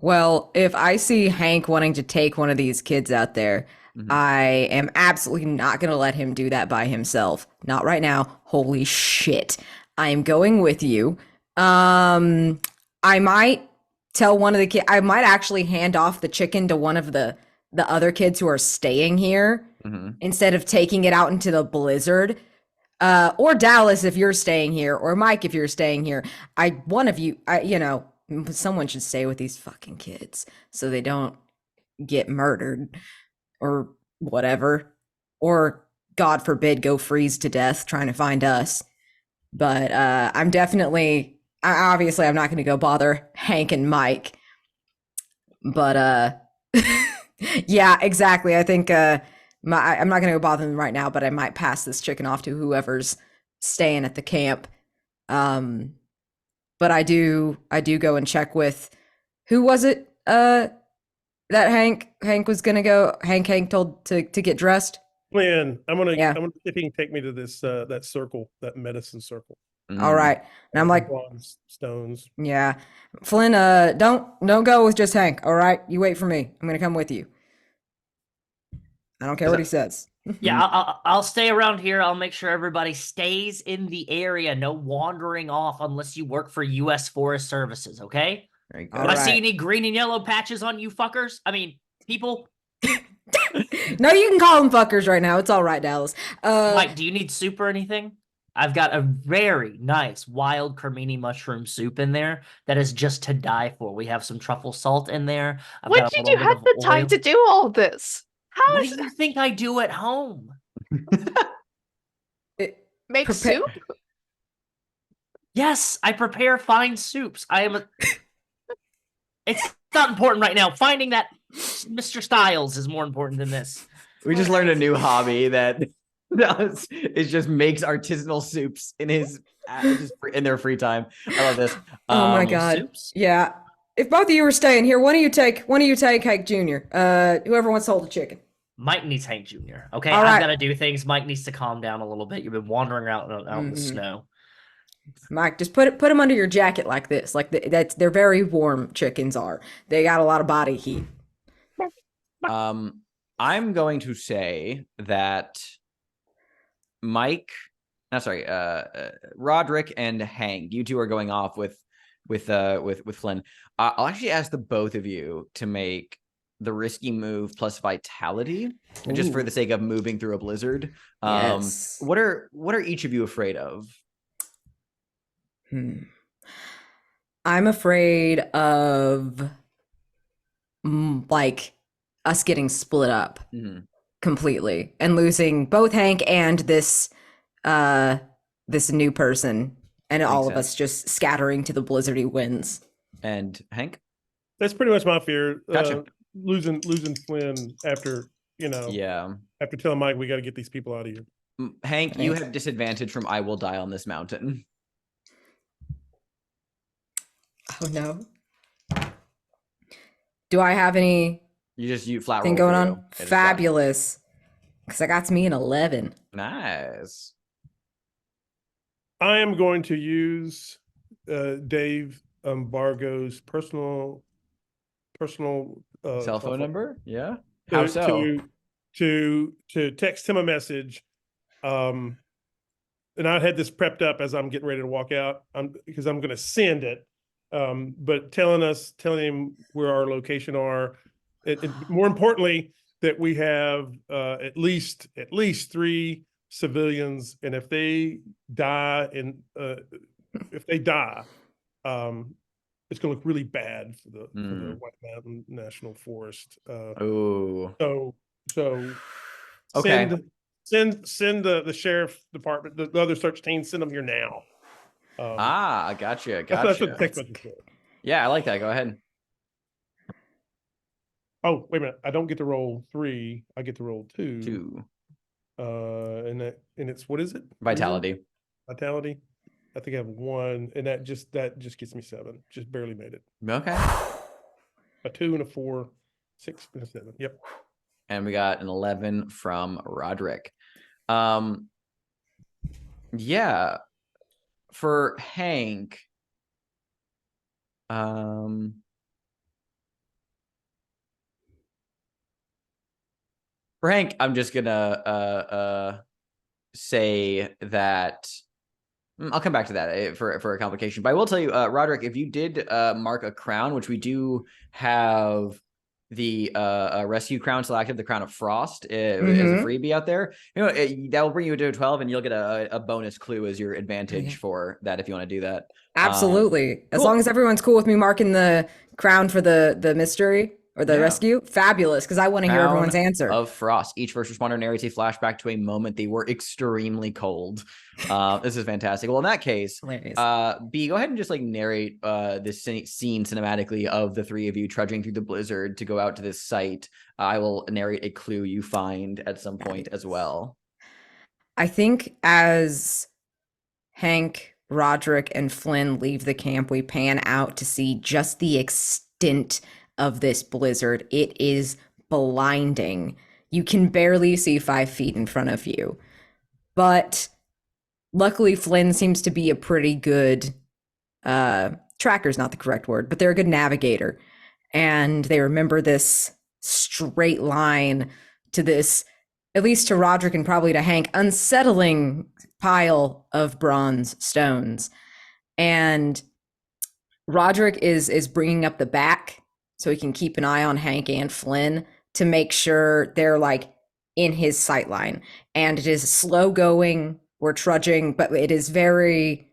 Well, if I see Hank wanting to take one of these kids out there, I am absolutely not going to let him do that by himself. Not right now. Holy shit. I am going with you. I might tell one of the kids, I might actually hand off the chicken to one of the other kids who are staying here instead of taking it out into the blizzard. Or Dallas, if you're staying here, or Mike, if you're staying here. One of you, someone should stay with these fucking kids so they don't get murdered or whatever, or God forbid go freeze to death trying to find us. But I'm definitely, obviously I'm not going to go bother Hank and Mike, but yeah, exactly. I think I'm not going to go bother them right now, but I might pass this chicken off to whoever's staying at the camp. But I do go and check with, who was it that Hank was gonna go, Hank told to get dressed.
Flynn, I'm gonna
Yeah.
see if he can take me to this that circle, that medicine circle.
All right. And I'm like,
Bronze stones.
yeah, Flynn, don't go with just Hank. All right, you wait for me. I'm gonna come with you. I don't care what he says.
Yeah, I'll stay around here. I'll make sure everybody stays in the area. No wandering off unless you work for U.S. Forest Services, okay?
Very good.
All
If I see
right.
any green and yellow patches on you fuckers, I mean, people,
No, you can call them fuckers right now. It's all right, Dallas.
Mike, do you need soup or anything? I've got a very nice wild cremini mushroom soup in there that is just to die for. We have some truffle salt in there. I've
When
got a
did
little
you
bit
have
of
the time
oil.
to do all this? How
What
is
do you think I do at home?
make
Prepare-
soup?
Yes, I prepare fine soups. I am a... It's not important right now. Finding that Mr. Styles is more important than this.
We just learned a new hobby that it just makes artisanal soups in his just in their free time. I love this.
Oh my God.
Soups?
Yeah. If both of you were staying here, one of you take Hank Jr. Whoever wants to hold the chicken.
Mike needs Hank Jr. Okay,
All
I've
right.
got to do things. Mike needs to calm down a little bit. You've been wandering out in the
Mhm.
snow.
Mike, just put them under your jacket like this. Like they're very warm. Chickens are. They got a lot of body heat.
I'm going to say that Rodrick and Hank, you two are going off with Flynn. I'll actually ask the both of you to make the risky move plus vitality, just for the sake of moving through a blizzard.
Yes.
What are each of you afraid of?
I'm afraid of like us getting split up completely and losing both Hank and this new person, and all of us just scattering to the blizzardy winds.
And Hank?
That's pretty much my fear.
Gotcha.
Losing Flynn after, after telling Mike we got to get these people out of here.
Hank, you have disadvantage from I will die on this mountain.
Oh no. Do I have any
You flat
thing
roll
going
through.
on? Fabulous. Because I got me an 11.
Nice.
I am going to use Dave Bargo's personal
cell phone number. Yeah. How so?
To text him a message. And I had this prepped up as I'm getting ready to walk out. Because I'm going to send it. But telling him where our location are. More importantly, that we have at least 3 civilians, and if they die, it's going to look really bad for the White Mountain National Forest. So
okay.
Send the sheriff department, the other search team, send them here now.
Gotcha.
That's what the text message said.
Yeah, I like that. Go ahead.
Oh, wait a minute. I don't get to roll 3. I get to roll 2.
2.
And it's, what is it?
Vitality.
Vitality. I think I have 1, and that just gets me 7. Just barely made it.
Okay.
A 2 and a 4, 6 and a 7. Yep.
And we got an 11 from Rodrick. Yeah. For Hank, I'm just gonna say that I'll come back to that for a complication. But I will tell you, Rodrick, if you did mark a crown, which we do have the rescue crown still active, the Crown of Frost as a freebie out there, that will bring you to a 12, and you'll get a bonus clue as your advantage for that if you want to do that.
Absolutely. As
cool.
long as everyone's cool with me marking the crown for the mystery or the rescue, fabulous, because I want to hear everyone's answer.
Of Frost. Each first responder narrates a flashback to a moment they were extremely cold. This is fantastic. Well, in that case, B, go ahead and just narrate this scene cinematically of the 3 of you trudging through the blizzard to go out to this site. I will narrate a clue you find at some point as well.
I think as Hank, Rodrick, and Flynn leave the camp, we pan out to see just the extent of this blizzard. It is blinding. You can barely see 5 feet in front of you. But luckily, Flynn seems to be a pretty good tracker's not the correct word, but they're a good navigator. And they remember this straight line to this, at least to Rodrick and probably to Hank, unsettling pile of bronze stones. And Rodrick is bringing up the back so he can keep an eye on Hank and Flynn to make sure they're in his sight line. And it is slow going. We're trudging, but it is very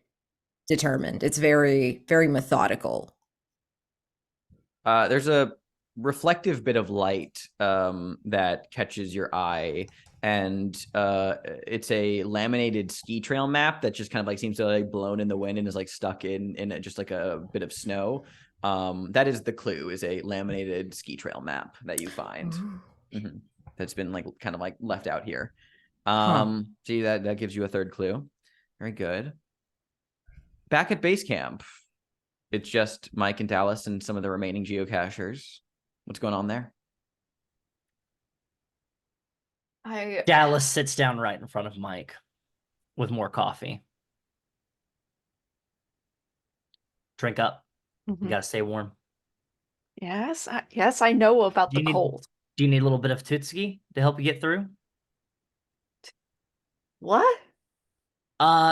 determined. It's very, very methodical.
There's a reflective bit of light that catches your eye, and it's a laminated ski trail map that just kind of seems to blown in the wind and is stuck in just a bit of snow. That is the clue, is a laminated ski trail map that you find. That's been kind of left out here. See, that gives you a 3rd clue. Very good. Back at base camp, it's just Mike and Dallas and some of the remaining geocachers. What's going on there?
Dallas sits down right in front of Mike with more coffee. Drink up. You
Mhm.
gotta stay warm.
Yes, yes, I know about
Do you
the
need
cold.
do you need a little bit of Tutski to help you get through?
What?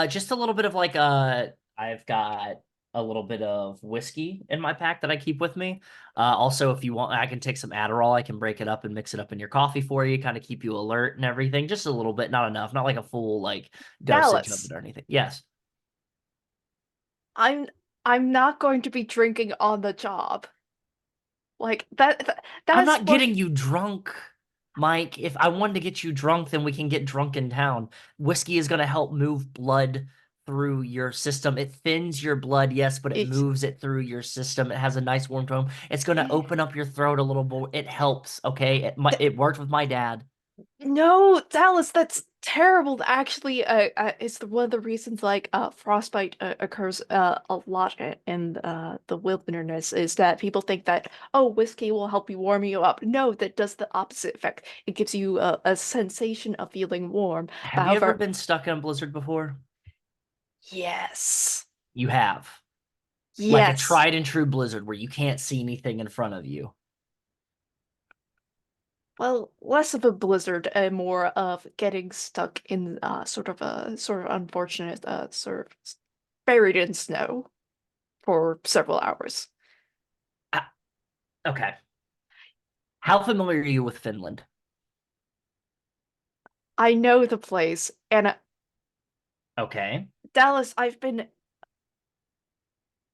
Just a little bit of like I've got a little bit of whiskey in my pack that I keep with me. Also, if you want, I can take some Adderall. I can break it up and mix it up in your coffee for you, kind of keep you alert and everything. Just a little bit, not enough, not like a full like dosage of
Dallas,
it or anything. Yes.
I'm I'm not going to be drinking on the job. Like
I'm
that's
not
what
getting you drunk, Mike. If I wanted to get you drunk, then we can get drunk in town. Whiskey is going to help move blood through your system. It thins your blood, yes, but it
it's
moves it through your system. It has a nice warm tone. It's going to open up your throat a little more. It helps, okay? It worked with my dad.
No, Dallas, that's terrible. Actually, one of the reasons like frostbite occurs a lot in the wilderness is that people think that oh whiskey will help you warm you up. No, that does the opposite effect. It gives you a sensation of feeling warm. But
Have you ever
however,
been stuck in a blizzard before?
yes,
You have. Like a
yes.
tried and true blizzard where you can't see anything in front of you.
Well, less of a blizzard and more of getting stuck in sort of unfortunate sort of buried in snow for several hours.
Okay. How familiar are you with Finland?
I know the place, and
Okay.
Dallas, I've been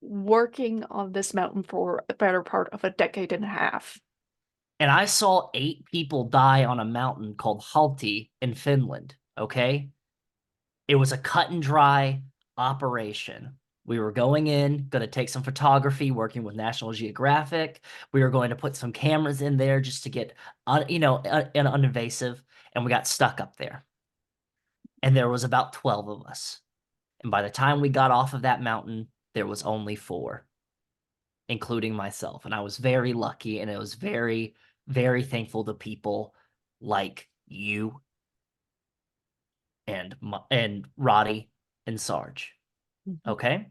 working on this mountain for a better part of a decade and a half.
And I saw 8 people die on a mountain called Halti in Finland. Okay. It was a cut and dry operation. We were going in, going to take some photography, working with National Geographic. We were going to put some cameras in there just to get, uninvasive. And we got stuck up there. And there was about 12 of us. And by the time we got off of that mountain, there was only 4, including myself. And I was very lucky, and it was very, very thankful to people like you and Roddy and Sarge. Okay?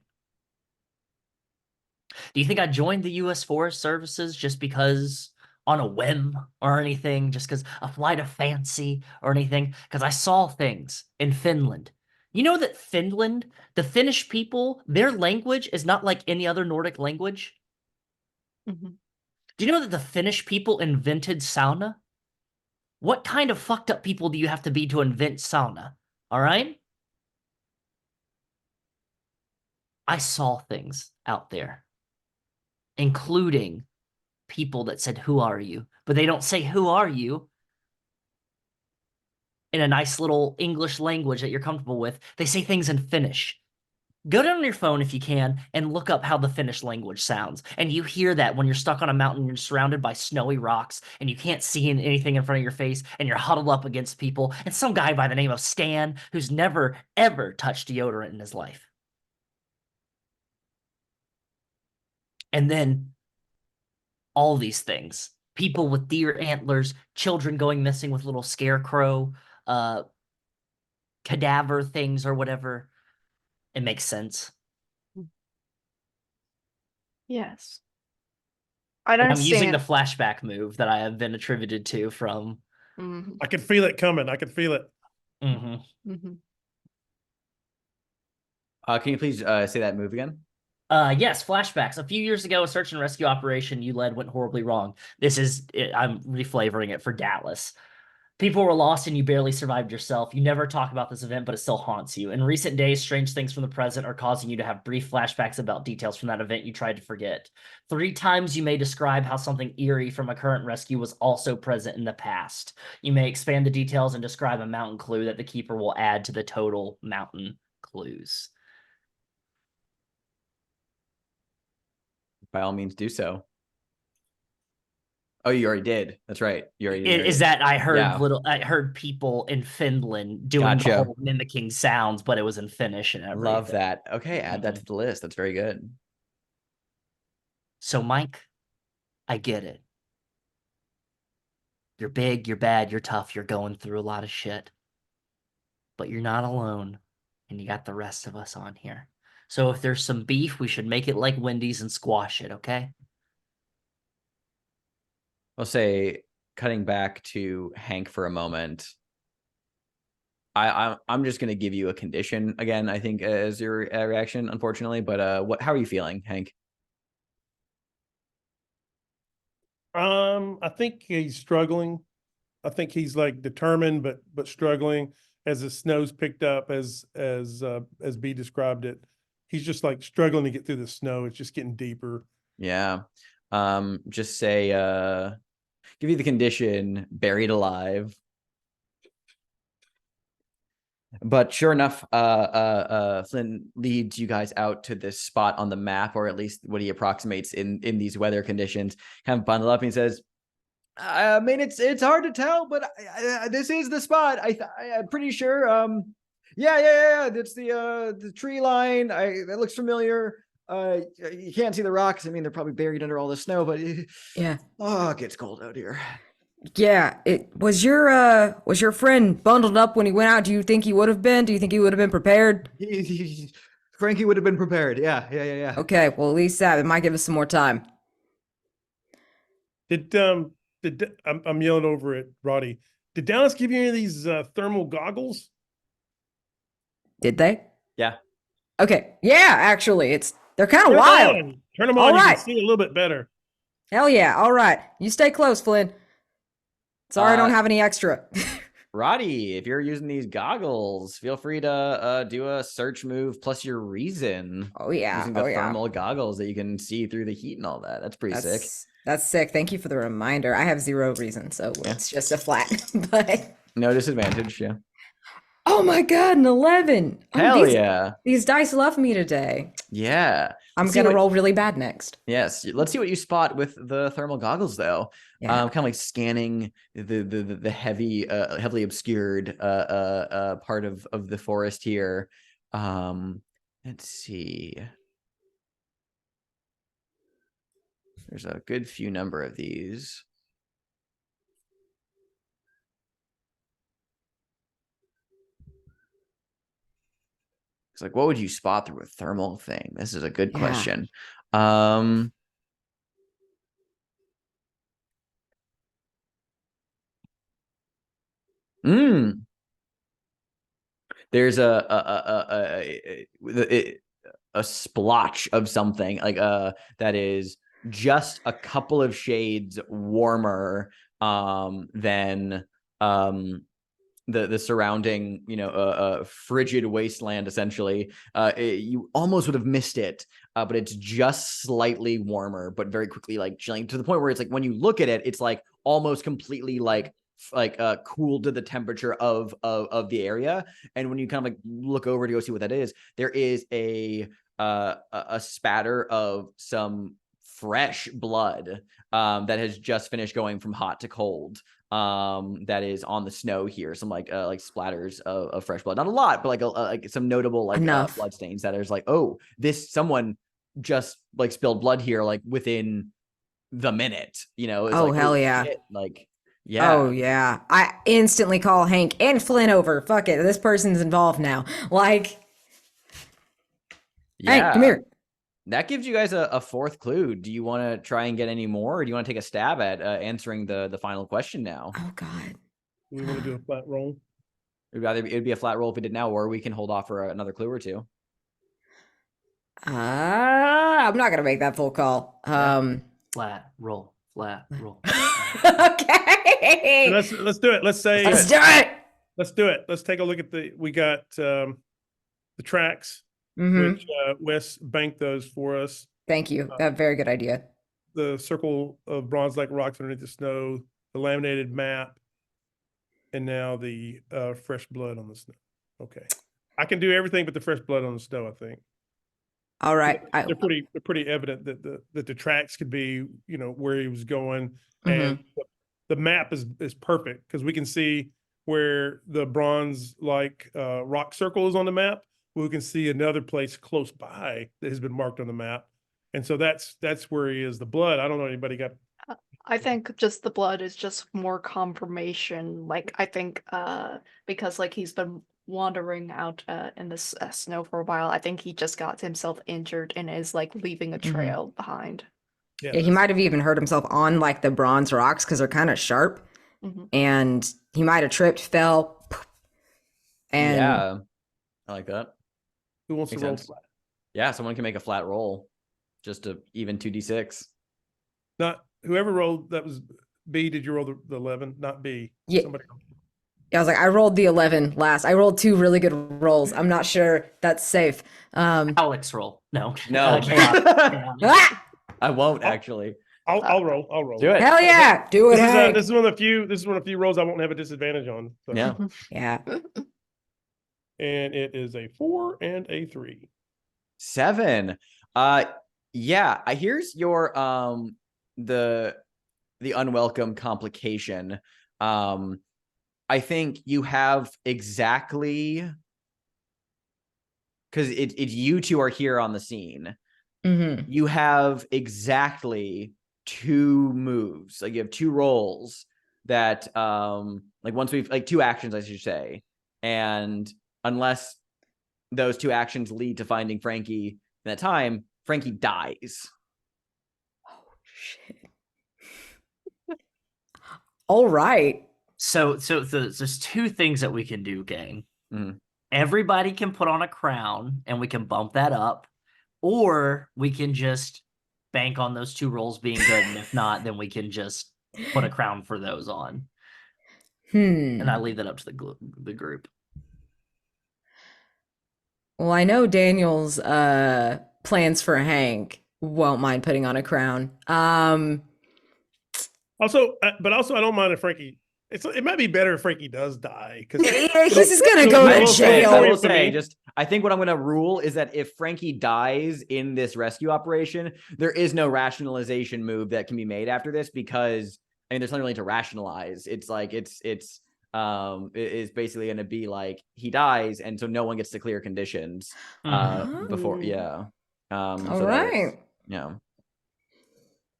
Do you think I joined the U.S. Forest Services just because on a whim or anything, just because a flight of fancy or anything? Because I saw things in Finland. You know that Finland, the Finnish people, their language is not like any other Nordic language?
Mhm.
Do you know that the Finnish people invented sauna? What kind of fucked up people do you have to be to invent sauna? All right? I saw things out there, including people that said, "Who are you?" But they don't say, "Who are you?" in a nice little English language that you're comfortable with. They say things in Finnish. Go down on your phone if you can and look up how the Finnish language sounds. And you hear that when you're stuck on a mountain, you're surrounded by snowy rocks, and you can't see anything in front of your face, and you're huddled up against people, and some guy by the name of Stan who's never, ever touched deodorant in his life. And then all these things. People with deer antlers, children going missing with little scarecrow, uh, cadaver things or whatever. It makes sense.
Yes. I
And I'm using the
understand.
flashback move that I have been attributed to from.
Mhm.
I could feel it coming. I could feel it.
Mhm.
Mhm.
Can you please say that move again?
Yes, flashbacks. A few years ago, a search and rescue operation you led went horribly wrong. I'm reflavoring it for Dallas. People were lost and you barely survived yourself. You never talk about this event, but it still haunts you. In recent days, strange things from the present are causing you to have brief flashbacks about details from that event you tried to forget. 3 times you may describe how something eerie from a current rescue was also present in the past. You may expand the details and describe a mountain clue that the keeper will add to the total mountain clues.
By all means, do so. Oh, you already did. That's right. You already
Is
did.
that I
Yeah.
heard people in Finland doing the
Gotcha.
whole mimicking sounds, but it was in Finnish and
Love
everything.
that. Okay, add that
Mhm.
to the list. That's very good.
So, Mike, I get it. You're big, you're bad, you're tough, you're going through a lot of shit. But you're not alone, and you got the rest of us on here. So if there's some beef, we should make it like Wendy's and squash it, okay?
I'll say, cutting back to Hank for a moment. I'm just gonna give you a condition again, I think, as your reaction, unfortunately. But how are you feeling, Hank?
I think he's struggling. I think he's like determined, but struggling as the snow's picked up, as B described it. He's just like struggling to get through the snow. It's just getting deeper.
Yeah. Just say, give you the condition, buried alive. But sure enough, Flynn leads you guys out to this spot on the map, or at least what he approximates in these weather conditions. Kind of bundle up, and he says, "I mean, it's hard to tell, but this is the spot. I'm pretty sure. Yeah. That's the tree line. That looks familiar. You can't see the rocks. I mean, they're probably buried under all the snow, but
Yeah.
Oh, it gets cold out here."
Yeah, it was your friend bundled up when he went out? Do you think he would have been? Do you think he would have been prepared?
Frankie would have been prepared. Yeah.
Okay, well, at least that it might give us some more time.
I'm yelling over at Roddy. Did Dallas give you any of these thermal goggles?
Did they?
Yeah.
Okay. Yeah, actually, they're kind of
Turn 'em
wild.
on. Turn them
All
on. You
right.
can see a little bit better.
Hell yeah. All right. You stay close, Flynn. Sorry, I don't have any extra.
Roddy, if you're using these goggles, feel free to do a search move plus your reason.
Oh yeah.
Using the thermal goggles that you can see through the heat and all that. That's pretty sick.
That's sick. Thank you for the reminder. I have 0 reason, so it's just a flat. But
no disadvantage, yeah.
oh my god, an 11.
Hell yeah.
These dice love me today.
Yeah.
I'm going to roll really bad next.
Yes. Let's see what you spot with the thermal goggles, though.
Yeah.
Kind of like scanning the heavily obscured part of the forest here. Let's see. There's a good few number of these. It's like, what would you spot through a thermal thing? This is a good question. There's a splotch of something like that is just a couple of shades warmer than the surrounding, frigid wasteland. Essentially, you almost would have missed it, but it's just slightly warmer, but very quickly like chilling to the point where it's like when you look at it, it's like almost completely like cooled to the temperature of the area. And when you kind of like look over to go see what that is, there is a spatter of some fresh blood that has just finished going from hot to cold. That is on the snow here. Some like splatters of fresh blood, not a lot, but like some notable blood stains that is like, oh, someone just like spilled blood here like within the minute.
Oh,
like,
hell yeah.
shit. Like, yeah.
Oh yeah. I instantly call Hank and Flynn over. Fuck it. This person's involved now. Like,
yeah.
Hank, come here.
That gives you guys a fourth clue. Do you want to try and get any more, or do you want to take a stab at answering the final question now?
Oh God.
We want to do a flat roll.
It'd be a flat roll if we did now, or we can hold off for another clue or two.
I'm not gonna make that full call.
Flat roll.
Okay.
So let's do it. Let's say
Let's do it.
Let's do it. Let's take a look at we got the tracks, which Wes banked those for us.
Thank you. Very good idea.
The circle of bronze-like rocks underneath the snow, the laminated map, and now the fresh blood on the snow. Okay, I can do everything but the fresh blood on the snow, I think.
All right.
They're pretty evident that the tracks could be, where he was going, and the map is perfect because we can see where the bronze rock circle is on the map. We can see another place close by that has been marked on the map, and so that's where he is. The blood, I don't know anybody got.
I think just the blood is just more confirmation. Like I think because like he's been wandering out in the snow for a while. I think he just got himself injured and is like leaving a trail behind.
Yeah, he
that's-
might have even hurt himself on like the bronze rocks because they're kind of sharp, and he might have tripped, fell, and
Yeah, I like that.
Who wants
Makes
to roll
sense.
flat?
Yeah, someone can make a flat roll, just to even 2d6.
Not whoever rolled that was B. Did you roll the 11? Not B.
Yeah.
Somebody.
I was like, I rolled the 11 last. I rolled 2 really good rolls. I'm not sure that's safe.
Alex roll. No.
No.
Chaos.
Ah!
I won't actually.
I'll roll. I'll roll.
Do it.
Hell yeah, do it.
This is
Hank.
this is one of the few. This is one of the few rolls I won't have a disadvantage on. So.
Yeah.
Yeah.
And it is a 4 and a 3.
7. Yeah. Here's your the unwelcome complication. I think you have exactly, because it's you two are here on the scene. You have exactly 2 moves. Like you have 2 rolls that like once we've like 2 actions, I should say. And unless those 2 actions lead to finding Frankie in that time, Frankie dies.
Oh shit. All right.
So there's 2 things that we can do, gang.
Mhm.
Everybody can put on a crown and we can bump that up, or we can just bank on those 2 rolls being good, and if not, then we can just put a crown for those on. And I leave that up to the group.
Well, I know Daniel's plans for Hank won't mind putting on a crown.
Also, but also I don't mind if Frankie. It might be better if Frankie does die because
he's just gonna go
I
to
will say,
jail.
I will say, just I think what I'm going to rule is that if Frankie dies in this rescue operation, there is no rationalization move that can be made after this, because I mean, there's nothing really to rationalize. It's like it is basically going to be like he dies, and so no one gets to clear conditions before. Yeah.
All
so
right.
Yeah.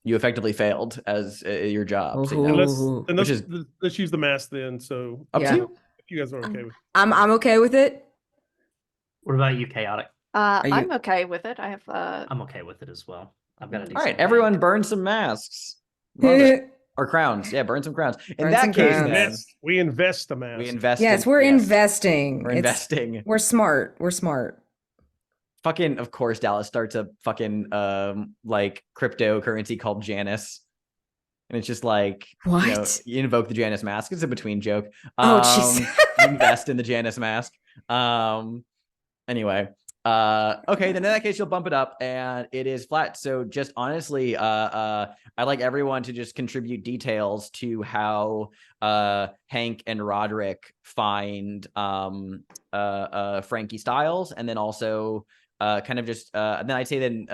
You effectively failed as your job. So,
Ooh.
let's use the mask then. So
up
Yeah.
to you.
if you guys are okay with it.
I'm okay with it.
What about you, Chaotic?
I'm okay with it. I have
I'm okay with it as well. I've got a
All
decent
right, everyone,
bank.
burn some masks. Love it. Or crowns. Yeah, burn some crowns. In
Burn
that
some
case,
crowns.
then
We invest the mask.
we invest.
Yes,
in,
we're
yes,
investing.
We're investing.
We're smart. We're smart.
Fucking, of course, Dallas starts a fucking like cryptocurrency called Janus. And it's just like,
What?
you invoke the Janus mask. It's a between joke.
Oh, jeez.
You invest in the Janus mask. Anyway, okay, then in that case, you'll bump it up and it is flat. So just honestly, I'd like everyone to just contribute details to how Hank and Rodrick find Frankie Styles, and then also kind of just and then I'd say then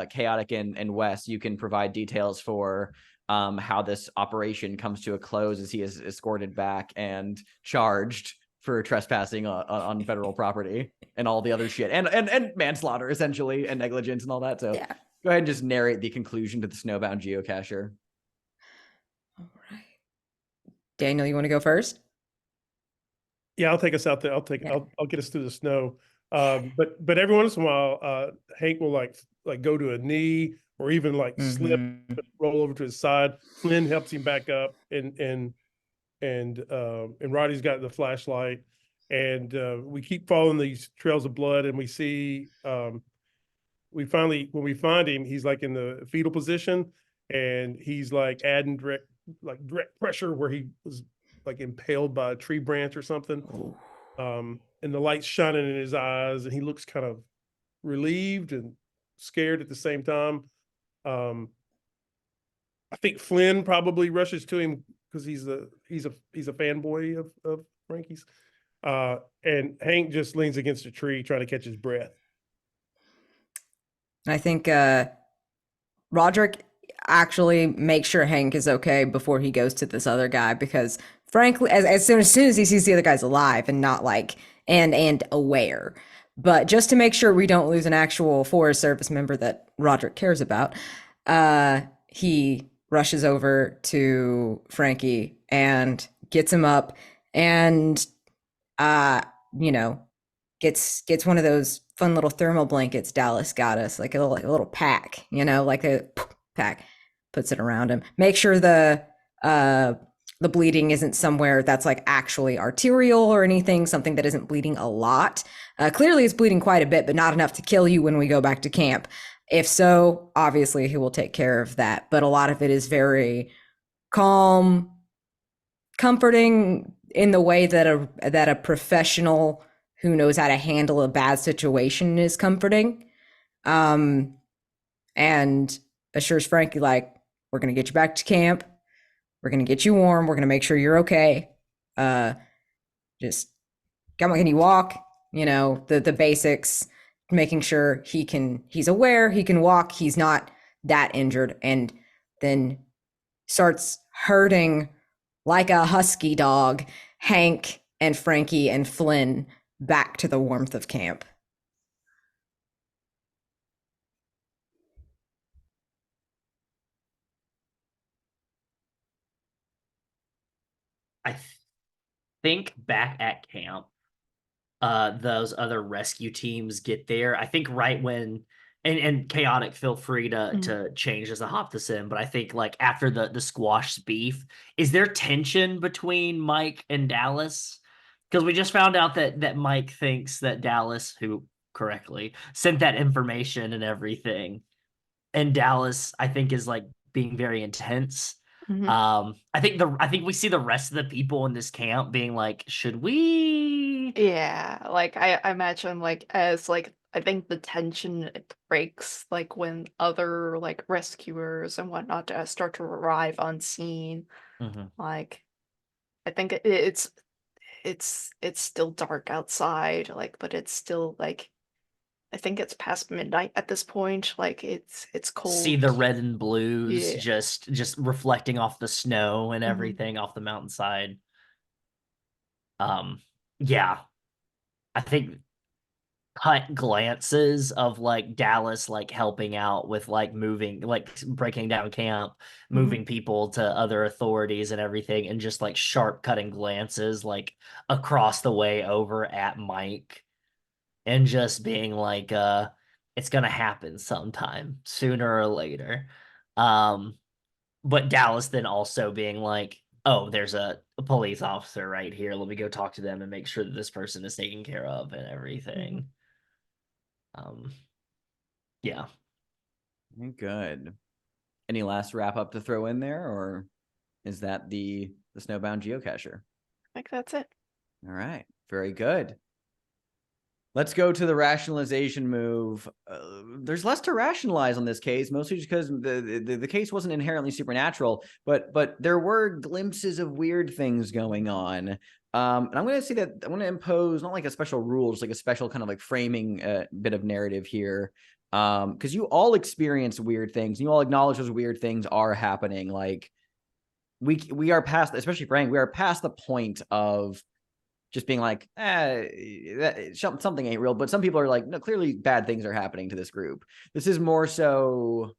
Chaotic and Wes, you can provide details for how this operation comes to a close as he is escorted back and charged for trespassing on federal property and all the other shit and manslaughter essentially and negligence and all that. So
Yeah.
go ahead and just narrate the conclusion to the snowbound geocacher.
All right. Daniel, you want to go first?
Yeah, I'll take us out there. I'll get us through the snow. But every once in a while, Hank will like go to a knee or even like slip and roll over to his side. Flynn helps him back up, and Roddy's got the flashlight, and we keep following these trails of blood, and we see we finally, when we find him, he's like in the fetal position, and he's like adding direct pressure where he was like impaled by a tree branch or something. And the light's shining in his eyes, and he looks kind of relieved and scared at the same time. I think Flynn probably rushes to him because he's a fanboy of Frankie's. And Hank just leans against a tree trying to catch his breath.
I think Rodrick actually makes sure Hank is okay before he goes to this other guy, because frankly, as soon as he sees the other guy's alive and not like and aware, but just to make sure we don't lose an actual Forest Service member that Rodrick cares about, he rushes over to Frankie and gets him up, and you know, gets one of those fun little thermal blankets Dallas got us, like a little pack, you know, like a pack, puts it around him. Make sure the bleeding isn't somewhere that's like actually arterial or anything, something that isn't bleeding a lot. Clearly it's bleeding quite a bit, but not enough to kill you when we go back to camp. If so, obviously he will take care of that. But a lot of it is very calm, comforting in the way that a professional who knows how to handle a bad situation is comforting. And assures Frankie, like, we're going to get you back to camp. We're going to get you warm. We're going to make sure you're okay. Just, come on, can you walk? You know, the basics, making sure he's aware, he can walk, he's not that injured, and then starts herding like a husky dog Hank and Frankie and Flynn back to the warmth of camp.
I think back at camp, those other rescue teams get there. I think right when and Chaotic, feel free to change as a hop this in, but I think like after the squash beef, is there tension between Mike and Dallas? Because we just found out that Mike thinks that Dallas, who correctly sent that information and everything, and Dallas, I think, is like being very intense. I think we see the rest of the people in this camp being like, should we?
Yeah, like I imagine like as like I think the tension it breaks like when other like rescuers and whatnot start to arrive on scene. Like I think it's still dark outside, like, but it's still like I think it's past midnight at this point. Like it's
See
cold.
the red and blues
Yeah.
just reflecting off the snow and
Mhm.
everything off the mountainside. Yeah, I think cut glances of like Dallas like helping out with like moving, like breaking down camp, moving people to other authorities and everything, and just like sharp cutting glances like across the way over at Mike, and just being like, it's gonna happen sometime sooner or later. But Dallas then also being like, oh, there's a police officer right here, let me go talk to them and make sure that this person is taken care of and everything. Yeah.
Good. Any last wrap up to throw in there, or is that the snowbound geocacher?
I think that's it.
All right, very good. Let's go to the rationalization move. There's less to rationalize on this case, mostly just because the case wasn't inherently supernatural, but there were glimpses of weird things going on. And I'm going to say that I'm going to impose not like a special rule, just like a special kind of like framing bit of narrative here. Because you all experience weird things. And you all acknowledge those weird things are happening. Like we are past, especially Frank, we are past the point of just being like, something ain't real. But some people are like, no, clearly bad things are happening to this group. This is more so,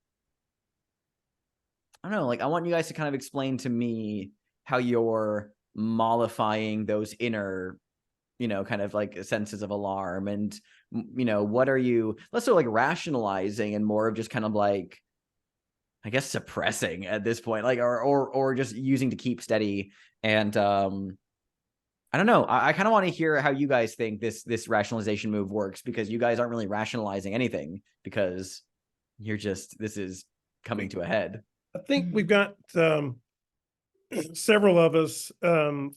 I don't know, like I want you guys to kind of explain to me how you're mollifying those inner, kind of like senses of alarm, and what are you less so like rationalizing and more of just kind of like, I guess, suppressing at this point, like or just using to keep steady. And I don't know. I kind of want to hear how you guys think this rationalization move works, because you guys aren't really rationalizing anything, because this is coming to a head.
I think we've got several of us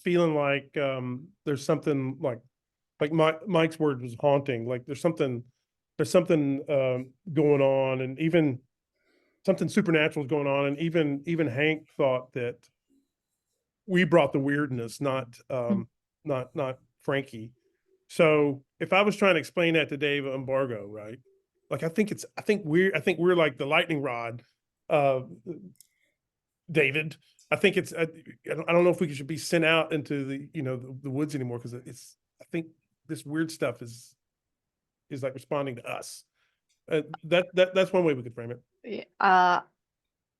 feeling like there's something like Mike's word was haunting. Like there's something going on, and even something supernatural is going on. And even Hank thought that we brought the weirdness, not Frankie. So if I was trying to explain that to Dave Embargo, right? Like I think we're like the lightning rod, David. I think it's I don't know if we should be sent out into the woods anymore, because I think this weird stuff is like responding to us. That's one way we could frame it.
Yeah,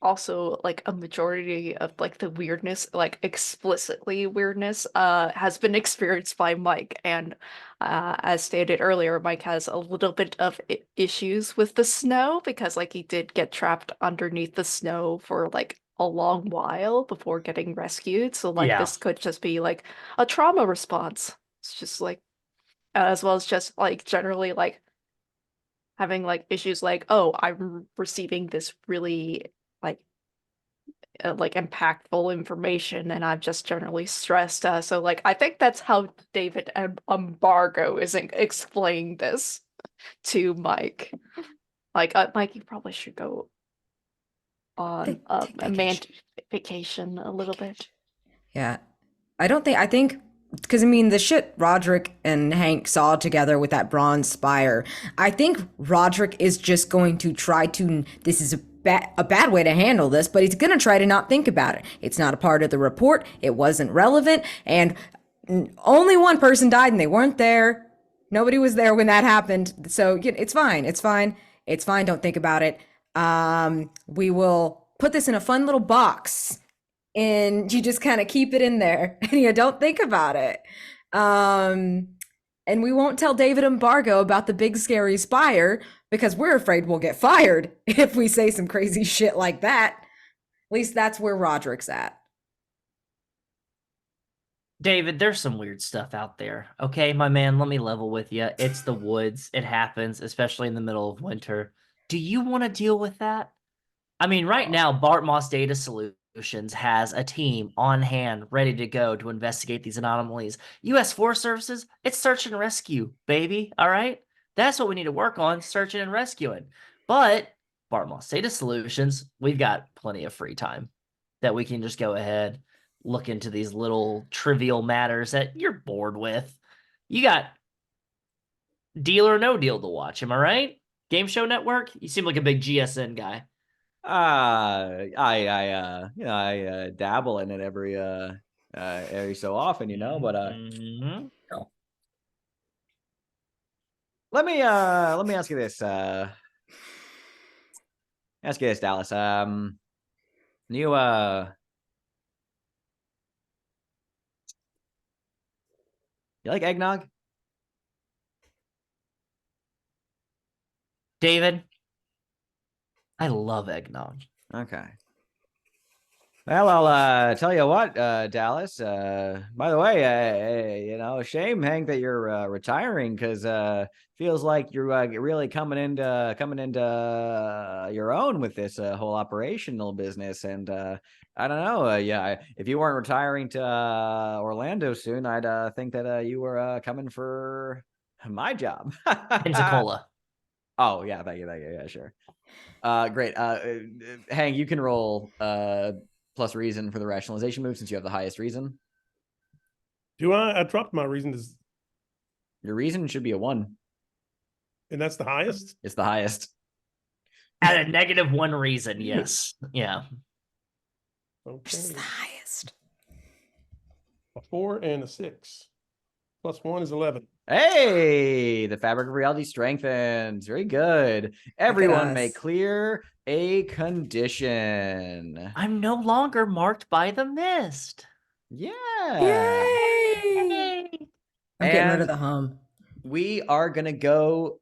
also like a majority of like the weirdness, like explicitly weirdness, has been experienced by Mike. And as stated earlier, Mike has a little bit of issues with the snow because like he did get trapped underneath the snow for like a long while before getting rescued. So like
Yeah.
this could just be like a trauma response. It's just like as well as just like generally like having like issues like, oh, I'm receiving this really like impactful information and I'm just generally stressed. So like I think that's how David and Embargo is explaining this to Mike. Like Mike, you probably should go on
Take
a
vacation.
vacation a little bit.
Yeah. I think, because I mean, the shit Rodrick and Hank saw together with that bronze spire, I think Rodrick is just going to try to, this is a bad way to handle this, but he's going to try to not think about it. It's not a part of the report. It wasn't relevant. And only one person died and they weren't there. Nobody was there when that happened. So it's fine. It's fine. It's fine. Don't think about it. We will put this in a fun little box and you just kind of keep it in there and you don't think about it. And we won't tell David Embargo about the big scary spire because we're afraid we'll get fired if we say some crazy shit like that. At least that's where Roderick's at.
David, there's some weird stuff out there. Okay, my man, let me level with you. It's the woods. It happens, especially in the middle of winter. Do you want to deal with that? I mean, right now, Bartmoss Data Solutions has a team on hand ready to go to investigate these anomalies. U.S. Forest Services, it's search and rescue, baby. All right? That's what we need to work on, searching and rescuing. But Bartmoss Data Solutions, we've got plenty of free time that we can just go ahead, look into these little trivial matters that you're bored with. You got Deal or No Deal to watch, am I right? Game Show Network? You seem like a big GSN guy.
I dabble in it every so often, but
Mhm.
let me ask you this, Dallas. You you like eggnog?
David, I love eggnog.
Okay. Well, I'll tell you what, Dallas. By the way, shame, Hank, that you're retiring because feels like you're really coming into your own with this whole operational business. And I don't know, yeah, if you weren't retiring to Orlando soon, I'd think that you were coming for my job.
Pensacola.
Oh yeah, thank you, yeah, sure. Great. Hank, you can roll plus reason for the rationalization move since you have the highest reason.
Do I dropped my reason to,
Your reason should be a 1.
and that's the highest?
It's the highest.
At a -1 reason, yes. Yeah.
Okay.
It's the highest.
A 4 and a 6. Plus 1 is 11.
Hey, the fabric of reality strengthens. Very good. Everyone may
us.
clear a condition.
I'm no longer marked by the mist.
Yeah.
Yay! I'm getting rid of
And
the hum.
we are going to go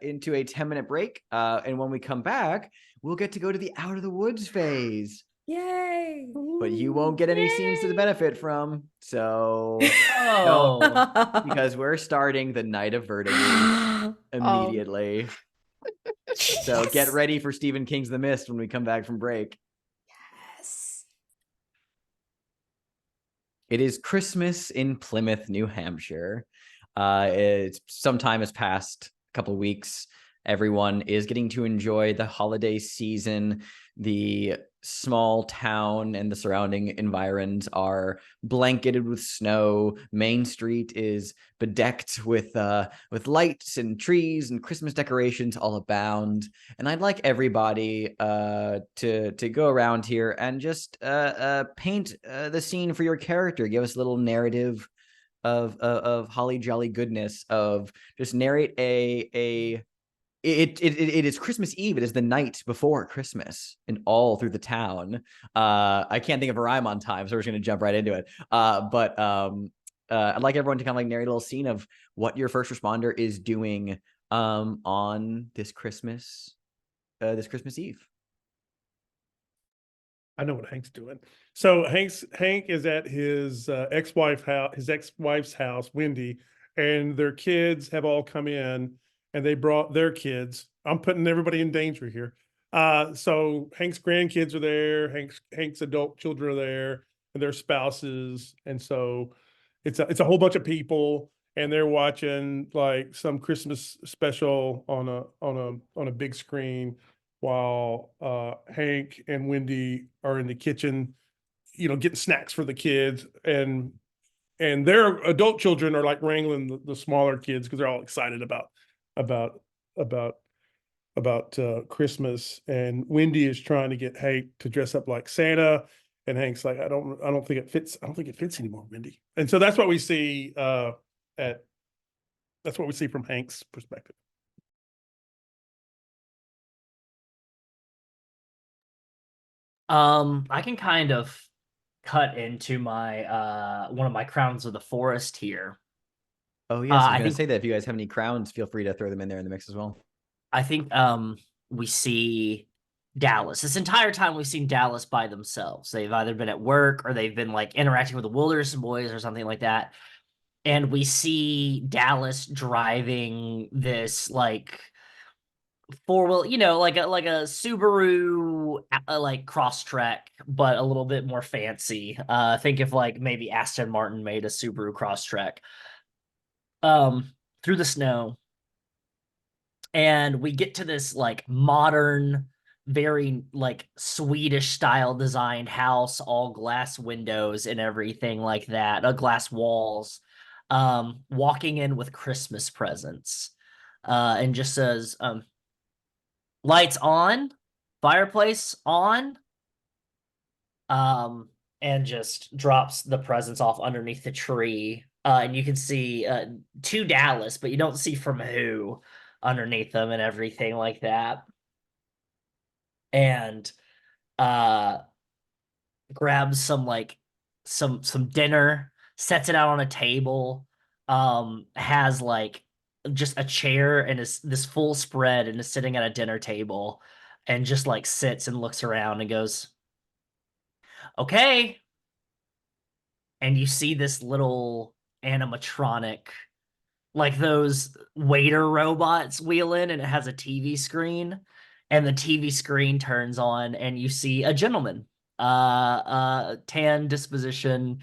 into a 10-minute break. And when we come back, we'll get to go to the out of the woods phase.
Yay!
But you won't get any scenes to benefit from. So,
Oh.
because we're starting the Night of Vertigo immediately. So get ready for Stephen King's The Mist when we come back from break.
Yes.
It is Christmas in Plymouth, New Hampshire. It's some time has passed, a couple of weeks. Everyone is getting to enjoy the holiday season. The small town and the surrounding environs are blanketed with snow. Main Street is bedecked with lights and trees and Christmas decorations all abound. And I'd like everybody to go around here and just paint the scene for your character. Give us a little narrative of holly jolly goodness. Of just narrate a it is Christmas Eve. It is the night before Christmas, and all through the town. I can't think of a rhyme on time, so we're just gonna jump right into it. But I'd like everyone to kind of like narrate a little scene of what your first responder is doing on this Christmas Eve.
I know what Hank's doing. So Hank is at his ex-wife's house, Wendy, and their kids have all come in, and they brought their kids. I'm putting everybody in danger here. So Hank's grandkids are there, Hank's adult children are there, and their spouses, and so it's a whole bunch of people, and they're watching like some Christmas special on a big screen, while Hank and Wendy are in the kitchen, getting snacks for the kids, and their adult children are like wrangling the smaller kids because they're all excited about Christmas. And Wendy is trying to get Hank to dress up like Santa, and Hank's like, I don't think it fits. I don't think it fits anymore, Wendy. And so that's what we see that's what we see from Hank's perspective.
I can kind of cut into my one of my crowns of the forest here.
Oh yes, I was
I
gonna
think
say that if you guys have any crowns, feel free to throw them in there in the mix as well.
I think we see Dallas. This entire time we've seen Dallas by themselves. They've either been at work or they've been like interacting with the Wilderness Boys or something like that. And we see Dallas driving this like four-wheel, like a Subaru like Crosstrek, but a little bit more fancy. Think if like maybe Aston Martin made a Subaru Crosstrek. Through the snow. And we get to this like modern, very like Swedish style designed house, all glass windows and everything like that, glass walls. Walking in with Christmas presents. And just says, lights on, fireplace on, and just drops the presents off underneath the tree. And you can see to Dallas, but you don't see from who underneath them and everything like that. And grabs some like some dinner, sets it out on a table, has like just a chair and this full spread, and is sitting at a dinner table, and just like sits and looks around and goes, okay. And you see this little animatronic, like those waiter robots wheel in, and it has a TV screen, and the TV screen turns on, and you see a gentleman, tan disposition,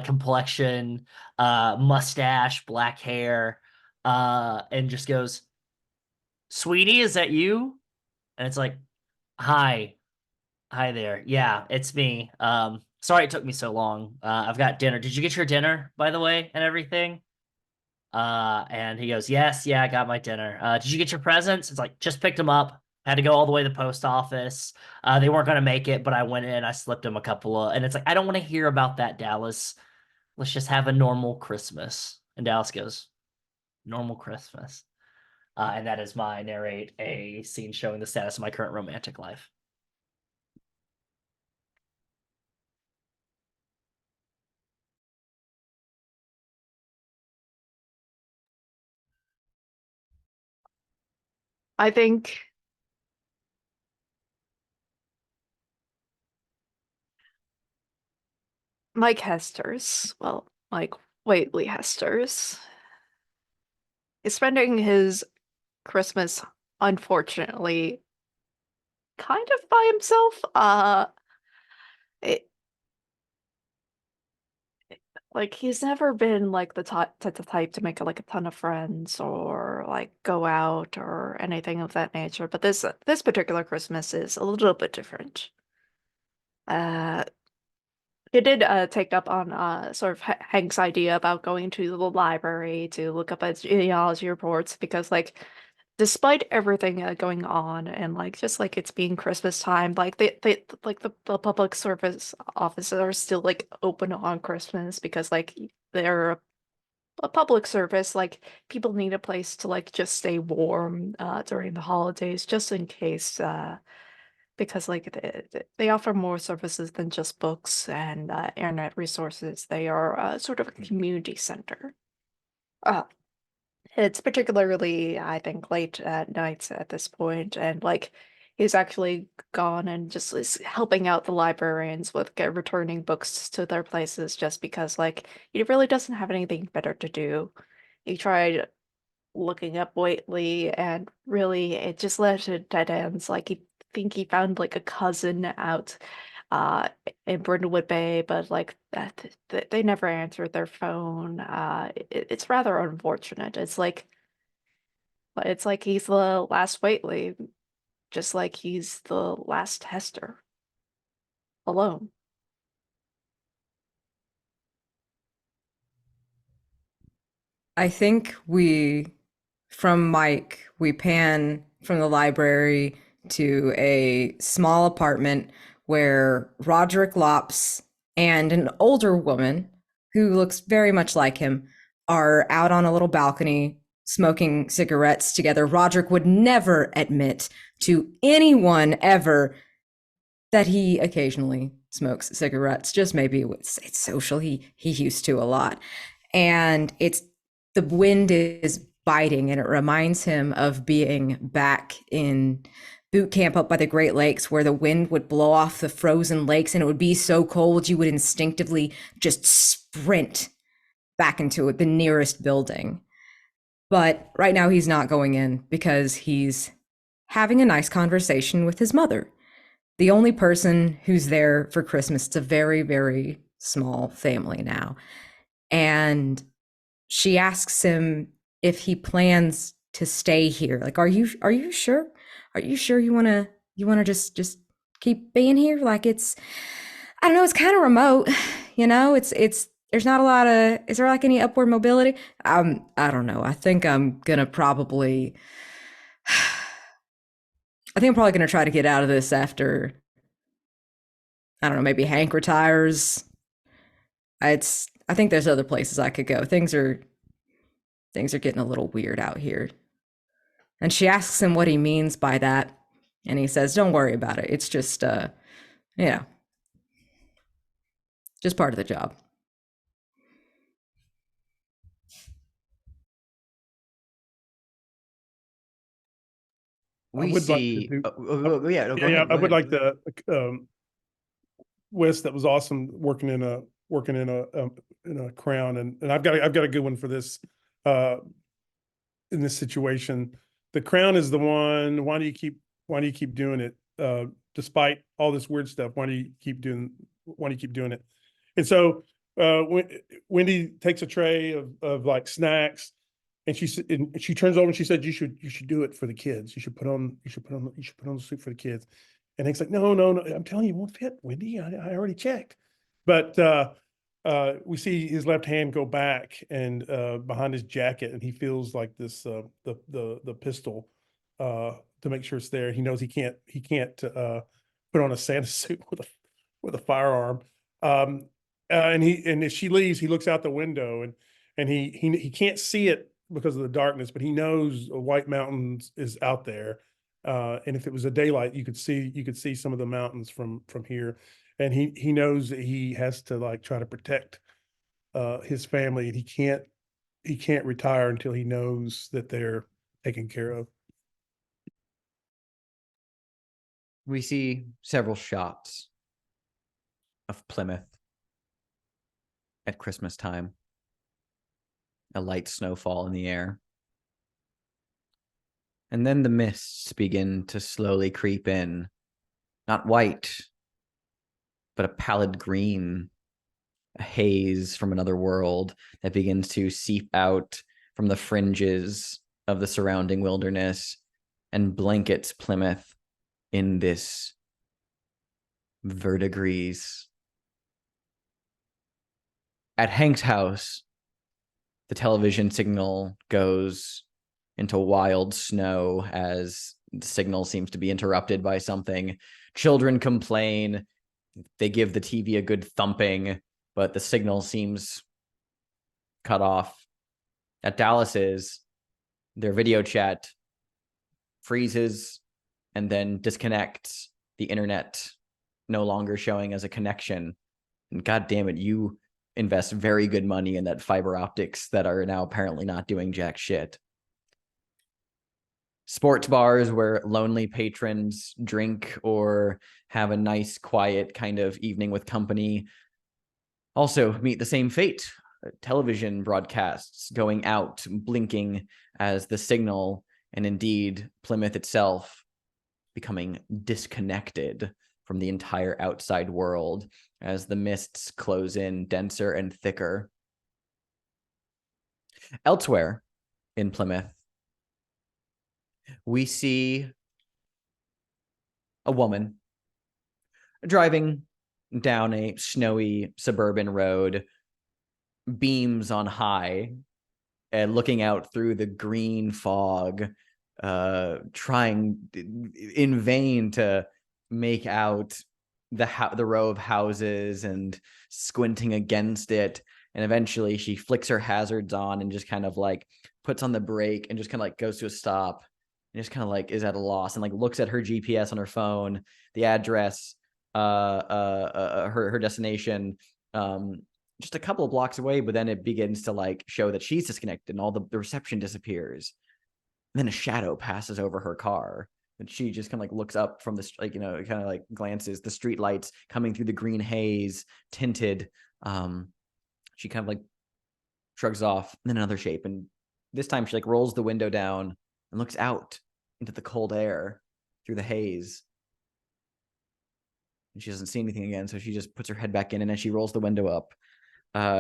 complexion, mustache, black hair, and just goes, sweetie, is that you? And it's like, hi there. Yeah, it's me. Sorry it took me so long. I've got dinner. Did you get your dinner, by the way, and everything? And he goes, yes, yeah, I got my dinner. Did you get your presents? It's like, just picked them up. Had to go all the way to the post office. They weren't going to make it, but I went in, I slipped them a couple of, and it's like, I don't want to hear about that, Dallas. Let's just have a normal Christmas. And Dallas goes, normal Christmas. And that is my narrate a scene showing the status of my current romantic life.
I think Mike Hestors, well, Mike Whately Hestors, is spending his Christmas, unfortunately, kind of by himself. It, like he's never been like the type to make like a ton of friends or like go out or anything of that nature. But this particular Christmas is a little bit different. He did take up on sort of Hank's idea about going to the library to look up his genealogy reports, because like despite everything going on, and like just like it's being Christmas time, like they like the public service offices are still like open on Christmas, because like they're a public service. Like people need a place to like just stay warm during the holidays, just in case. Because like they offer more services than just books and internet resources. They are sort of a community center. Uh, it's particularly, I think, late at nights at this point, and like he's actually gone and just is helping out the librarians with returning books to their places just because like he really doesn't have anything better to do. He tried looking up Whately, and really it just led to dead ends. Like he think he found like a cousin out uh in Brindlewood Bay, but like they never answered their phone. It's rather unfortunate. It's like he's the last Whately, just like he's the last Hester alone.
I think from Mike, we pan from the library to a small apartment where Rodrick Lopps and an older woman who looks very much like him are out on a little balcony smoking cigarettes together. Rodrick would never admit to anyone ever that he occasionally smokes cigarettes. Just maybe it's social. He used to a lot. And the wind is biting, and it reminds him of being back in boot camp up by the Great Lakes, where the wind would blow off the frozen lakes and it would be so cold you would instinctively just sprint back into the nearest building. But right now he's not going in because he's having a nice conversation with his mother, the only person who's there for Christmas. It's a very, very small family now. And she asks him if he plans to stay here. Like, are you sure? Are you sure you want to just keep being here? Like, I don't know, it's kind of remote, it's there's not a lot of, is there like any upward mobility? I don't know. I think I'm going to probably try to get out of this after, I don't know, maybe Hank retires. I think there's other places I could go. Things are getting a little weird out here. And she asks him what he means by that, and he says, "Don't worry about it. It's just just part of the job."
I would like to do- I would like the Wes. That was awesome working in a Crown, and I've got a good one for this in this situation. The Crown is the one. Why do you keep doing it despite all this weird stuff? Why do you keep doing it? And so Wendy takes a tray of like snacks, and she turns over and she said, you should do it for the kids. You should put on the soup for the kids. And Hank's like, no, I'm telling you, it won't fit, Wendy. I already checked. But we see his left hand go back and behind his jacket, and he feels like this the pistol to make sure it's there. He knows he can't put on a Santa suit with a firearm. And as she leaves, he looks out the window, and he can't see it because of the darkness, but he knows a White Mountains is out there. And if it was a daylight, you could see some of the mountains from here. And he knows that he has to like try to protect his family, and he can't retire until he knows that they're taken care of.
We see several shots of Plymouth at Christmas time. A light snowfall in the air. And then the mists begin to slowly creep in. Not white, but a pallid green, a haze from another world that begins to seep out from the fringes of the surrounding wilderness and blankets Plymouth in this verdigris. At Hank's house, the television signal goes into wild snow as the signal seems to be interrupted by something. Children complain. They give the TV a good thumping, but the signal seems cut off. At Dallas's, their video chat freezes and then disconnects, the internet no longer showing as a connection. And God damn it, you invest very good money in that fiber optics that are now apparently not doing jack shit. Sports bars where lonely patrons drink or have a nice, quiet kind of evening with company also meet the same fate. Television broadcasts going out, blinking as the signal, and indeed Plymouth itself becoming disconnected from the entire outside world as the mists close in denser and thicker. Elsewhere in Plymouth, we see a woman driving down a snowy suburban road, beams on high, and looking out through the green fog, trying in vain to make out the row of houses and squinting against it. And eventually she flicks her hazards on and just kind of like puts on the brake and just kind of like goes to a stop and just kind of like is at a loss and like looks at her GPS on her phone, the address, her destination, just a couple of blocks away, but then it begins to like show that she's disconnected and all the reception disappears. And then a shadow passes over her car. And she just kind of like looks up from the, like, you know, kind of like glances, the street lights coming through the green haze, tinted. She kind of like shrugs off, and then another shape. And this time she like rolls the window down and looks out into the cold air through the haze. And she doesn't see anything again. So she just puts her head back in, and as she rolls the window up,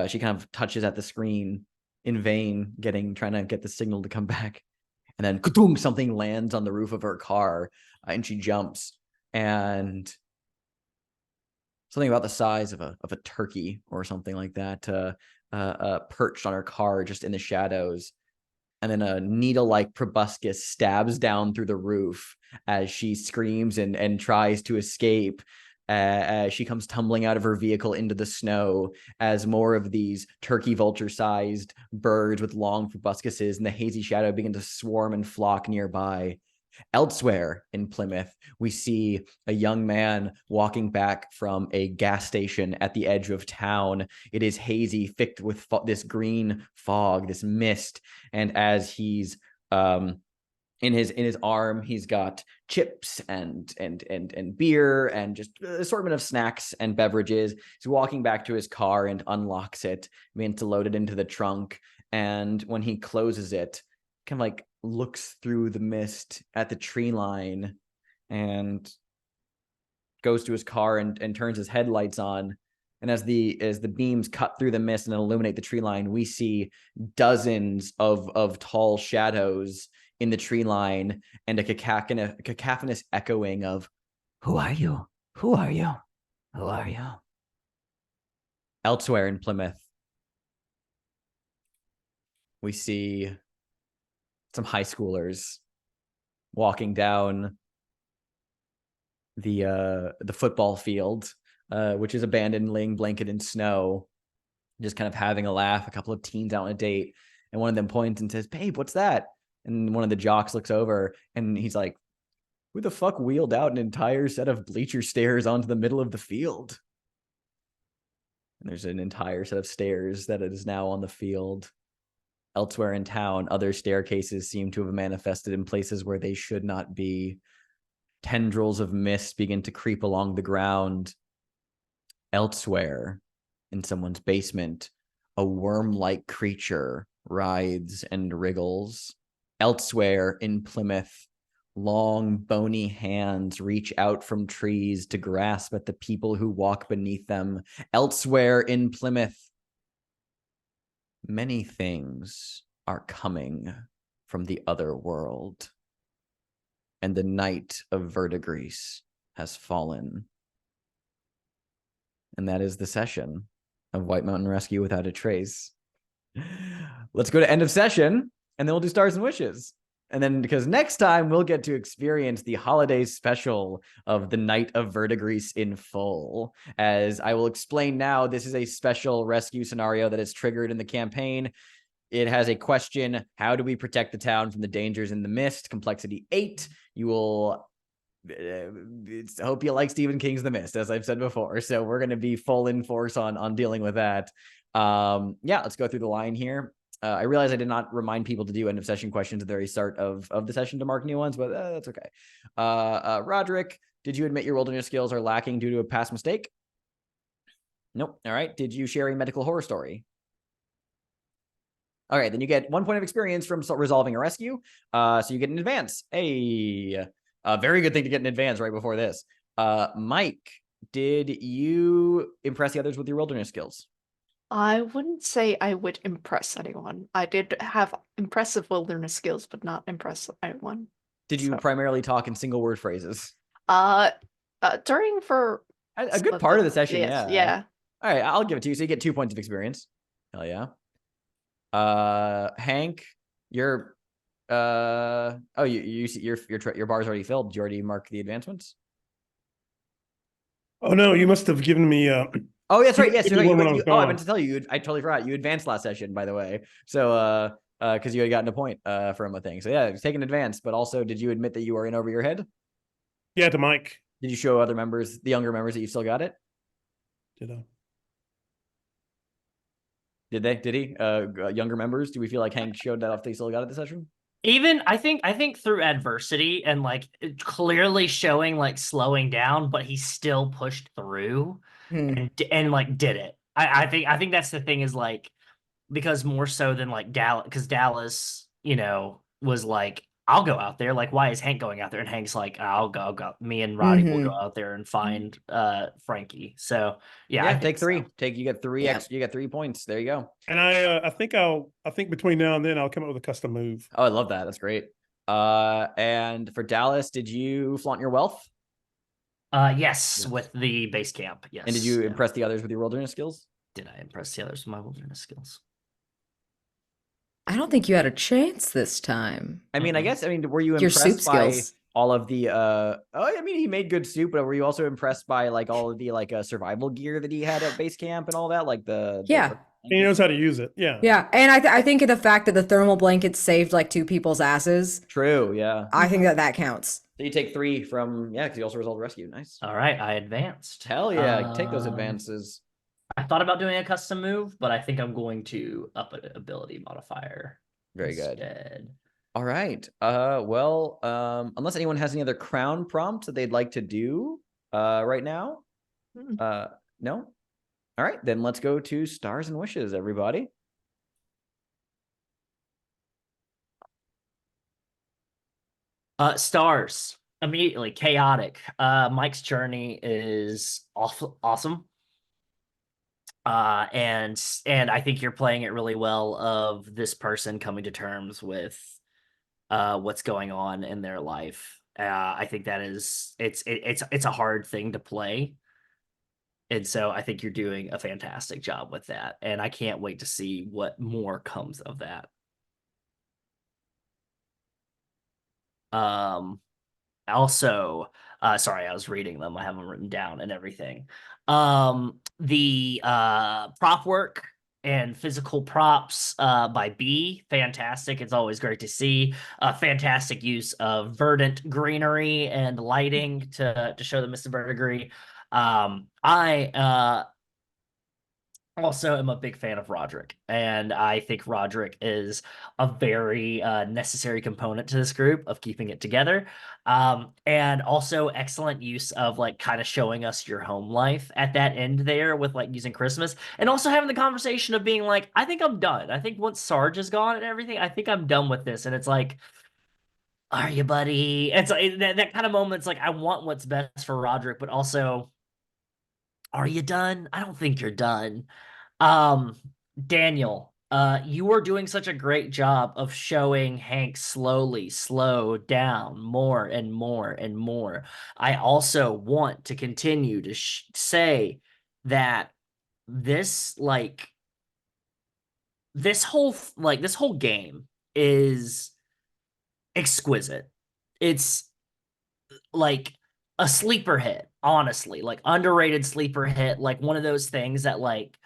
she kind of touches at the screen in vain, trying to get the signal to come back. And then ka-doom, something lands on the roof of her car, and she jumps. And something about the size of a turkey or something like that perched on her car just in the shadows. And then a needle-like proboscis stabs down through the roof as she screams and tries to escape. As she comes tumbling out of her vehicle into the snow as more of these turkey vulture-sized birds with long proboscises in the hazy shadow begin to swarm and flock nearby. Elsewhere in Plymouth, we see a young man walking back from a gas station at the edge of town. It is hazy, thick with this green fog, this mist, and as he's in his arm, he's got chips and beer and just an assortment of snacks and beverages. He's walking back to his car and unlocks it, begins to load it into the trunk. And when he closes it, kind of like looks through the mist at the tree line and goes to his car and turns his headlights on. And as the beams cut through the mist and illuminate the tree line, we see dozens of tall shadows in the tree line and a cacophonous echoing of, "Who are you? Who are you? Who are you?" Elsewhere in Plymouth, we see some high schoolers walking down the football field, which is abandoned, laying blanket in snow, just kind of having a laugh. A couple of teens out on a date, and one of them points and says, "Babe, what's that?" And one of the jocks looks over and he's like, "Who the fuck wheeled out an entire set of bleacher stairs onto the middle of the field?" And there's an entire set of stairs that is now on the field. Elsewhere in town, other staircases seem to have manifested in places where they should not be. Tendrils of mist begin to creep along the ground. Elsewhere, in someone's basement, a worm-like creature writhes and wriggles. Elsewhere in Plymouth, long, bony hands reach out from trees to grasp at the people who walk beneath them. Elsewhere in Plymouth, many things are coming from the other world, and the night of verdigris has fallen. And that is the session of White Mountain Rescue Without a Trace. Let's go to end of session, and then we'll do Stars and Wishes. And then, because next time we'll get to experience the holiday special of the Night of Verdigris in full. As I will explain now, this is a special rescue scenario that is triggered in the campaign. It has a question: how do we protect the town from the dangers in the mist? Complexity 8. You will hope you like Stephen King's The Mist, as I've said before. So we're going to be full in force on dealing with that. Yeah, let's go through the line here. I realize I did not remind people to do end of session questions at the very start of the session to mark new ones, but that's okay. Rodrick, did you admit your wilderness skills are lacking due to a past mistake? Nope. All right. Did you share a medical horror story? All right, then you get 1 point of experience from resolving a rescue. So you get an advance. A very good thing to get an advance right before this. Mike, did you impress the others with your wilderness skills?
I wouldn't say I would impress anyone. I did have impressive wilderness skills, but not impress anyone.
Did you primarily talk in single word phrases?
During for
A good part of the session,
yes,
yeah.
yeah.
All right, I'll give it to you. So you get 2 points of experience. Hell yeah. Hank, your your bar's already filled. Did you already mark the advancements?
Oh no, you must have given me
Oh, that's right. Yes.
Give me one when I was
I
gone.
meant to tell you. I totally forgot. You advanced last session, by the way. So, because you had gotten a point from a thing. So yeah, take an advance. But also, did you admit that you were in over your head?
Yeah, to Mike.
Did you show other members, the younger members, that you still got it?
Did I?
Did they? Did he? Younger members? Do we feel like Hank showed that off they still got it this session?
Even I think through adversity and like clearly showing like slowing down, but he still pushed through and like did it. I think that's the thing is like, because more so than like Dallas, because Dallas, was like, I'll go out there. Like, why is Hank going out there? And Hank's like, I'll go. Me and Roddy will go out there and find Frankie. So yeah, I
take
think
3. You get 3 extra. You get 3 points. There you go.
And I think between now and then I'll come up with a custom move.
Oh, I love that. That's great. And for Dallas, did you flaunt your wealth?
Yes, with the base camp. Yes.
And did you impress the others with your wilderness skills?
Did I impress the others with my wilderness skills?
I don't think you had a chance this time.
I mean, were you
Your soup
impressed by
skills.
all of the he made good soup, but were you also impressed by like all of the like survival gear that he had at base camp and all that? Like
Yeah.
He knows how to use it. Yeah.
Yeah, and I think the fact that the thermal blankets saved like 2 people's asses.
True, yeah.
I think that counts.
So you take 3 from, because you also resolved rescue. Nice.
All right, I advanced.
Hell yeah, take those advances.
I thought about doing a custom move, but I think I'm going to up an ability modifier.
Very
instead.
good. All right. Well, unless anyone has any other crown prompts that they'd like to do right now. No? All right, then let's go to stars and wishes, everybody.
Stars. Immediately chaotic. Mike's journey is awesome. And I think you're playing it really well of this person coming to terms with what's going on in their life. I think that is it's a hard thing to play. And so I think you're doing a fantastic job with that. And I can't wait to see what more comes of that. Also, sorry, I was reading them. I have them written down and everything. The prop work and physical props by B, fantastic. It's always great to see. Fantastic use of verdant greenery and lighting to show the mist and verdigris. I also am a big fan of Rodrick, and I think Rodrick is a very necessary component to this group of keeping it together. And also excellent use of like kind of showing us your home life at that end there with like using Christmas, and also having the conversation of being like, I think I'm done. I think once Sarge is gone and everything, I think I'm done with this. And it's like, are you, buddy? It's like that kind of moment. It's like, I want what's best for Rodrick, but also, are you done? I don't think you're done. Daniel, you are doing such a great job of showing Hank slowly slow down more and more and more. I also want to continue to say that this whole game is exquisite. It's like a sleeper hit, honestly, like underrated sleeper hit, like one of those things that like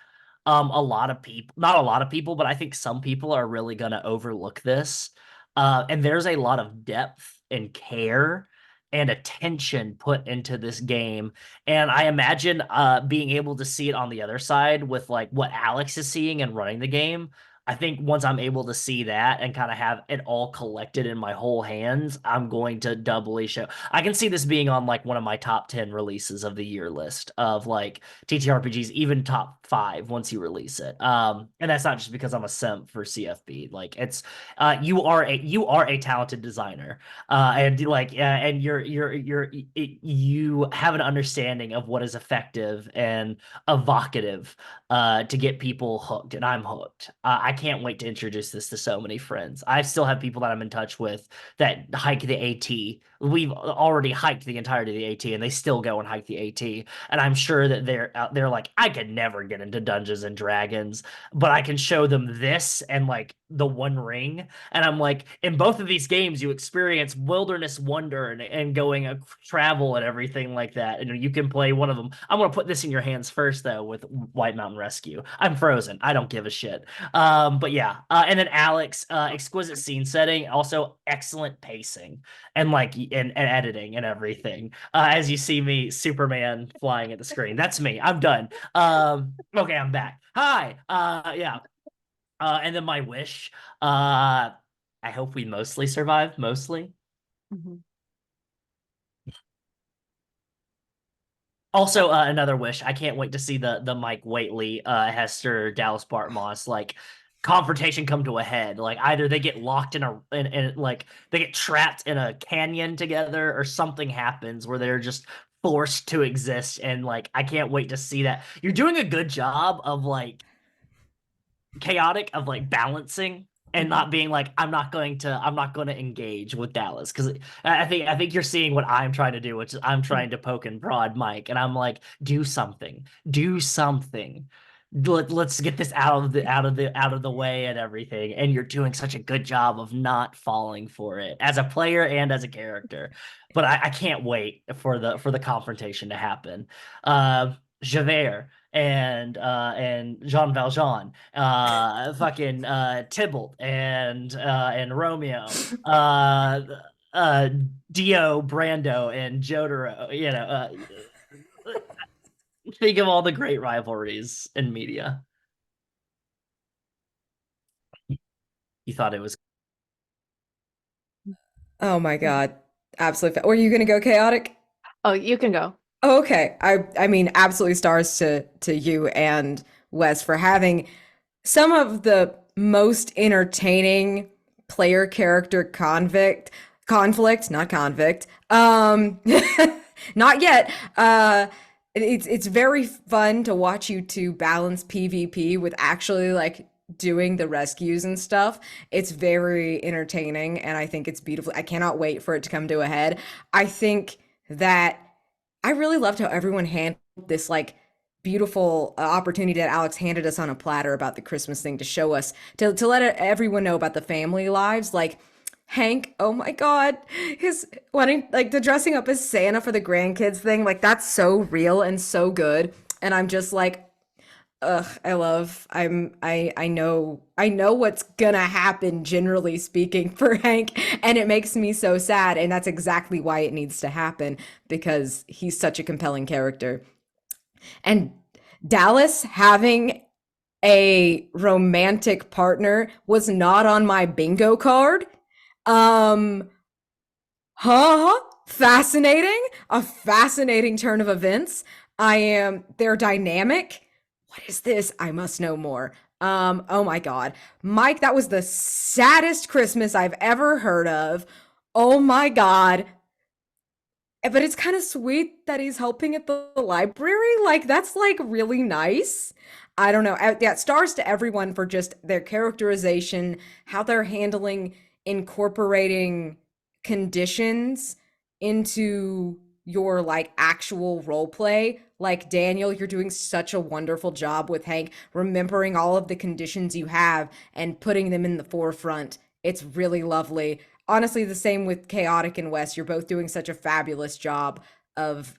A lot of people, not a lot of people, but I think some people are really going to overlook this. And there's a lot of depth and care and attention put into this game. And I imagine being able to see it on the other side with like what Alex is seeing and running the game. I think once I'm able to see that and kind of have it all collected in my whole hands, I'm going to doubly show. I can see this being on like one of my top 10 releases of the year list of like TTRPGs, even top 5 once you release it. And that's not just because I'm a simp for CFB. Like it's you are a talented designer, and like and you have an understanding of what is effective and evocative to get people hooked, and I'm hooked. I can't wait to introduce this to so many friends. I still have people that I'm in touch with that hike the AT. We've already hiked the entirety of the AT, and they still go and hike the AT. And I'm sure that they're like, I could never get into Dungeons and Dragons, but I can show them this and like the One Ring. And I'm like, in both of these games, you experience wilderness wonder and going travel and everything like that. And you can play one of them. I'm gonna put this in your hands first, though, with White Mountain Rescue. I'm frozen. I don't give a shit. But yeah. And then Alex, exquisite scene setting, also excellent pacing and like and editing and everything. As you see me, Superman flying at the screen. That's me. I'm done. Okay, I'm back. Hi. Yeah. And then my wish. I hope we mostly survive. Mostly.
Mm-hmm.
Also, another wish. I can't wait to see the Mike Whately, Hester, Dallas Bartmoss like confrontation come to a head. Like either they get locked in like they get trapped in a canyon together, or something happens where they're just forced to exist. And like I can't wait to see that. You're doing a good job of like chaotic, of like balancing and not being like I'm not going to engage with Dallas, because I think you're seeing what I'm trying to do, which is I'm trying to poke and prod Mike, and I'm like, do something. Let's get this out of the way and everything. And you're doing such a good job of not falling for it as a player and as a character. But I can't wait for the confrontation to happen. Javert and Jean Valjean, fucking Tybalt and Romeo, Dio Brando and Jotaro. Think of all the great rivalries in media. You thought it was.
Oh my God. Absolutely. Were you gonna go chaotic?
Oh, you can go.
Okay. I mean, absolutely stars to you and Wes for having some of the most entertaining player character conflict, not convict. Not yet. It's very fun to watch you two balance PvP with actually like doing the rescues and stuff. It's very entertaining, and I think it's beautiful. I cannot wait for it to come to a head. I think that I really loved how everyone handled this like beautiful opportunity that Alex handed us on a platter about the Christmas thing to show us to let everyone know about the family lives. Like Hank, oh my God, his wanting like the dressing up as Santa for the grandkids thing, like that's so real and so good. And I'm just like, ugh, I know what's gonna happen, generally speaking, for Hank, and it makes me so sad. And that's exactly why it needs to happen, because he's such a compelling character. And Dallas having a romantic partner was not on my bingo card. Fascinating. A fascinating turn of events. They're dynamic. What is this? I must know more. Oh my God. Mike, that was the saddest Christmas I've ever heard of. Oh my God. But it's kind of sweet that he's helping at the library. Like, that's like really nice. I don't know. Yeah, stars to everyone for just their characterization, how they're handling incorporating conditions into your like actual role play. Like Daniel, you're doing such a wonderful job with Hank, remembering all of the conditions you have and putting them in the forefront. It's really lovely. Honestly, the same with Chaotic and Wes. You're both doing such a fabulous job of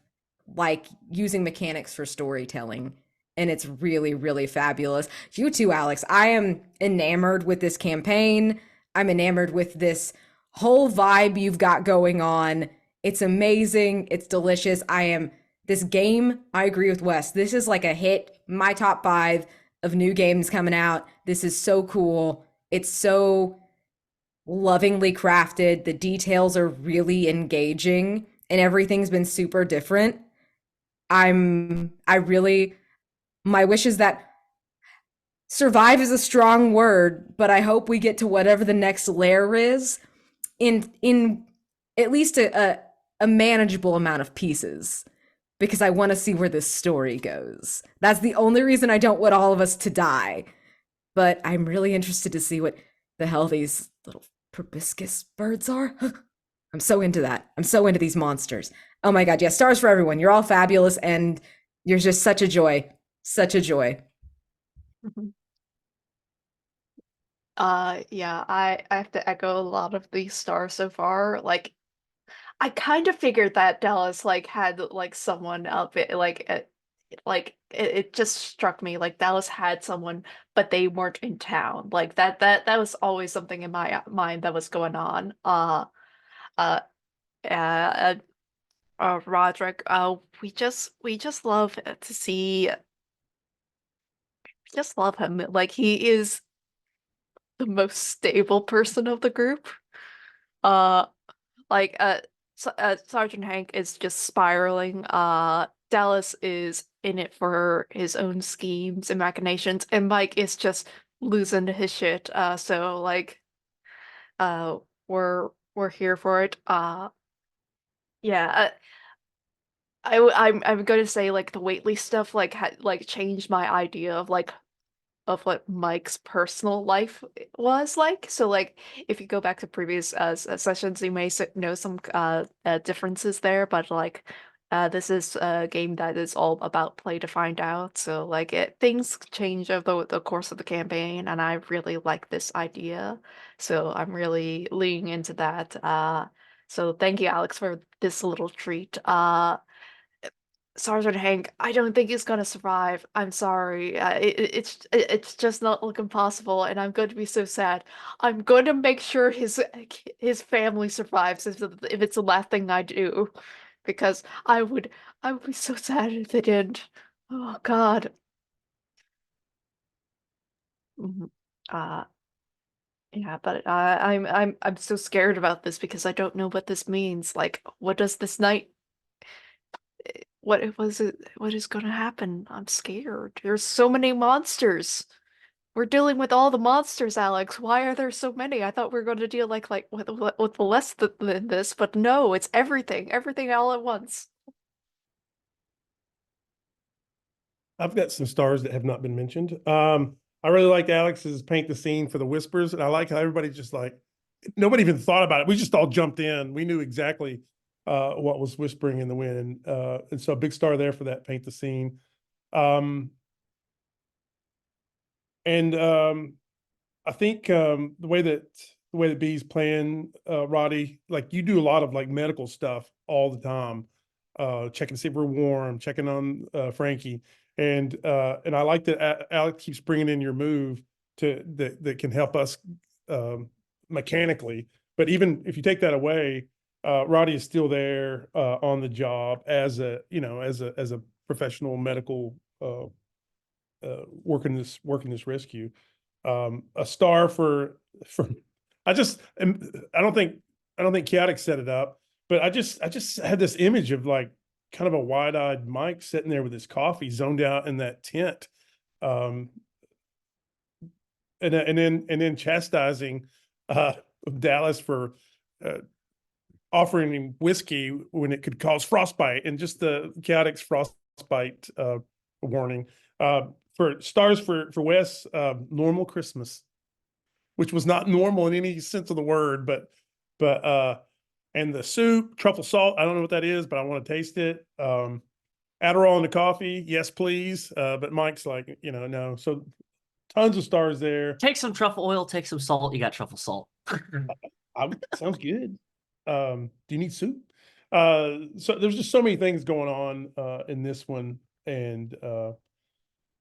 like using mechanics for storytelling. and it's really, really fabulous. You too, Alex. I am enamored with this campaign. I'm enamored with this whole vibe you've got going on. It's amazing. It's delicious. This game, I agree with Wes. This is like a hit, my top 5 of new games coming out. This is so cool. It's so lovingly crafted. The details are really engaging and everything's been super different. My wish is that survive is a strong word, but I hope we get to whatever the next layer is in at least a manageable amount of pieces, because I want to see where this story goes. That's the only reason I don't want all of us to die. But I'm really interested to see what the hell these little proboscis birds are. I'm so into that. I'm so into these monsters. Oh my god, yeah, stars for everyone. You're all fabulous and you're just such a joy. Such a joy.
Yeah, I have to echo a lot of these stars so far. Like, I kind of figured that Dallas like had like someone up it it just struck me like Dallas had someone, but they weren't in town. Like that was always something in my mind that was going on. Uh, uh, Rodrick, we just love to see, we just love him. Like he is the most stable person of the group. Uh, like Sergeant Hank is just spiraling. Dallas is in it for his own schemes and machinations, and Mike is just losing his shit. So like, uh, we're here for it. Yeah. I'm going to say like the Waitley stuff like had like changed my idea of what Mike's personal life was like. So like if you go back to previous sessions, you may know some differences there, but like this is a game that is all about play to find out. So like things change over the course of the campaign, and I really like this idea. So I'm really leaning into that. So thank you, Alex, for this little treat. Sergeant Hank, I don't think he's gonna survive. I'm sorry. It's just not looking possible, and I'm going to be so sad. I'm going to make sure his family survives if it's the last thing I do, because I would be so sad if they didn't. Oh God. Mhm. Uh, yeah, but I'm so scared about this because I don't know what this means. Like, what does this night? What was it? What is going to happen? I'm scared. There's so many monsters. We're dealing with all the monsters, Alex. Why are there so many? I thought we were going to deal like with less than this, but no, it's everything, everything all at once.
I've got some stars that have not been mentioned. I really like Alex's paint the scene for the whispers, and I like how everybody just like nobody even thought about it. We just all jumped in. We knew exactly what was whispering in the wind, and so a big star there for that paint the scene. I think the way that B's playing, Roddy, like you do a lot of like medical stuff all the time, checking to see if we're warm, checking on Frankie, and I like that Alex keeps bringing in your move that can help us mechanically. But even if you take that away, Roddy is still there on the job as a professional medical working this rescue. A star for I don't think Chaotic set it up, but I just had this image of like kind of a wide-eyed Mike sitting there with his coffee zoned out in that tent. And then chastising Dallas for offering him whiskey when it could cause frostbite, and just the Chaotic's frostbite warning. For stars for Wes, normal Christmas, which was not normal in any sense of the word, but and the soup, truffle salt, I don't know what that is, but I want to taste it. Adderall in the coffee, yes, please. But Mike's like, no. So tons of stars there.
Take some truffle oil, take some salt. You got truffle salt.
Sounds good. Do you need soup? So there's just so many things going on in this one, and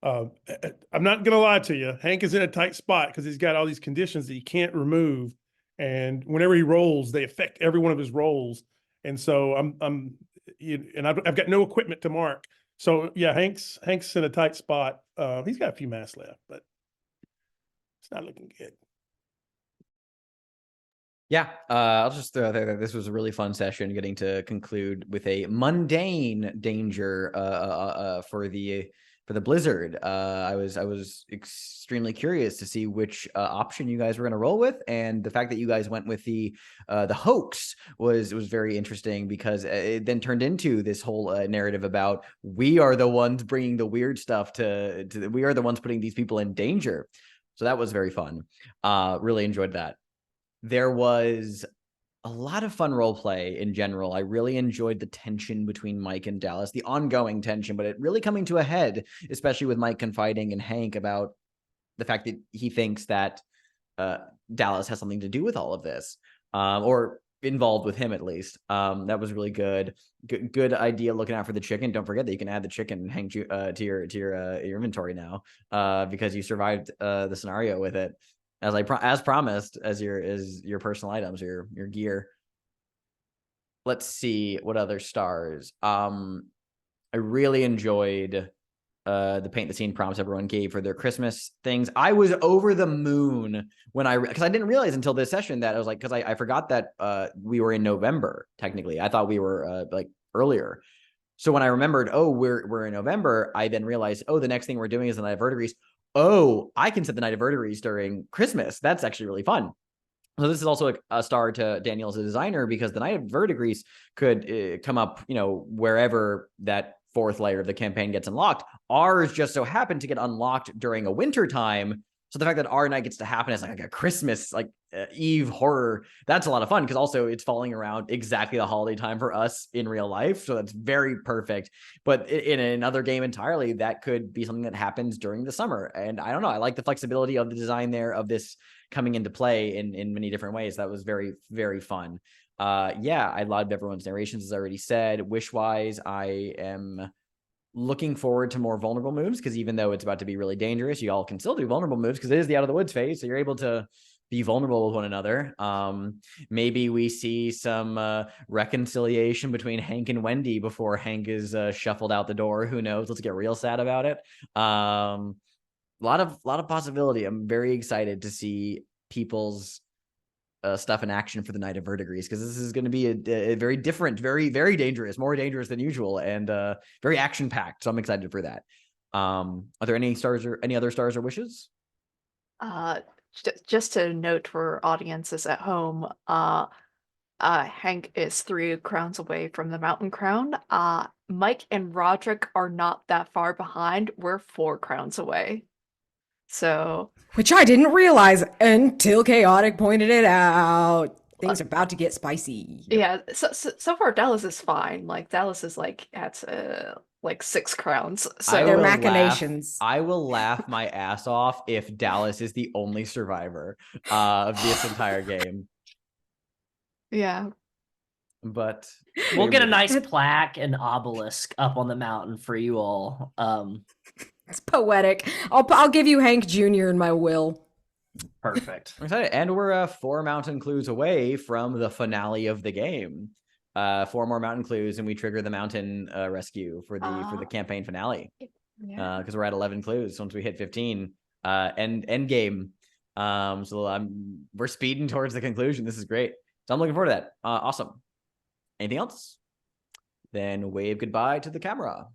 I'm not gonna lie to you. Hank is in a tight spot because he's got all these conditions that he can't remove, and whenever he rolls, they affect every one of his rolls. And so I've got no equipment to mark. So yeah, Hank's in a tight spot. He's got a few masks left, but it's not looking good.
Yeah, I'll just throw there that this was a really fun session, getting to conclude with a mundane danger for the Blizzard. I was extremely curious to see which option you guys were going to roll with, and the fact that you guys went with the hoax was very interesting, because it then turned into this whole narrative about we are the ones bringing the weird stuff we are the ones putting these people in danger. So that was very fun. Really enjoyed that. There was a lot of fun role play in general. I really enjoyed the tension between Mike and Dallas, the ongoing tension, but it really coming to a head, especially with Mike confiding in Hank about the fact that he thinks that Dallas has something to do with all of this, or involved with him at least. That was really good. Good idea looking out for the chicken. Don't forget that you can add the chicken, Hank, to your inventory now, because you survived the scenario with it. As promised, as your personal items, your gear. Let's see what other stars. I really enjoyed the paint the scene prompts everyone gave for their Christmas things. I was over the moon when because I didn't realize until this session that I was like, because I forgot that we were in November technically. I thought we were like earlier. So when I remembered, oh, we're in November, I then realized, oh, the next thing we're doing is the Night of Verdigris. Oh, I can set the Night of Verdigris during Christmas. That's actually really fun. So this is also a star to Daniel as a designer, because the Night of Verdigris could come up, wherever that fourth layer of the campaign gets unlocked. Ours just so happened to get unlocked during a winter time. So the fact that our night gets to happen as like a Christmas, Eve horror, that's a lot of fun, because also it's falling around exactly the holiday time for us in real life. So that's very perfect. But in another game entirely, that could be something that happens during the summer. And I don't know, I like the flexibility of the design there, of this coming into play in many different ways. That was very, very fun. Yeah, I loved everyone's narrations, as I already said. Wish-wise, I am looking forward to more vulnerable moves, because even though it's about to be really dangerous, you all can still do vulnerable moves, because it is the Out of the Woods phase, so you're able to be vulnerable with one another. Maybe we see some reconciliation between Hank and Wendy before Hank is shuffled out the door. Who knows? Let's get real sad about it. A lot of possibility. I'm very excited to see people's stuff in action for the Night of Verdigris, because this is going to be a very different, very, very dangerous, more dangerous than usual, and very action packed. So I'm excited for that. Are there any stars or any other stars or wishes?
Just to note for audiences at home, Hank is 3 crowns away from the Mountain Crown. Mike and Rodrick are not that far behind. We're 4 crowns away. So,
which I didn't realize until Chaotic pointed it out. Things are about to get spicy.
Yeah, so far Dallas is fine. Like Dallas is at 6 crowns. So
their machinations.
I will laugh my ass off if Dallas is the only survivor of this entire game.
Yeah.
But
we'll get a nice plaque and obelisk up on the mountain for you all.
It's poetic. I'll give you Hank Jr. in my will.
Perfect.
I'm excited. And we're 4 mountain clues away from the finale of the game. 4 more mountain clues, and we trigger the mountain rescue for the campaign finale.
Yeah.
Because we're at 11 clues once we hit 15. End game. So we're speeding towards the conclusion. This is great. So I'm looking forward to that. Awesome. Anything else? Then wave goodbye to the camera.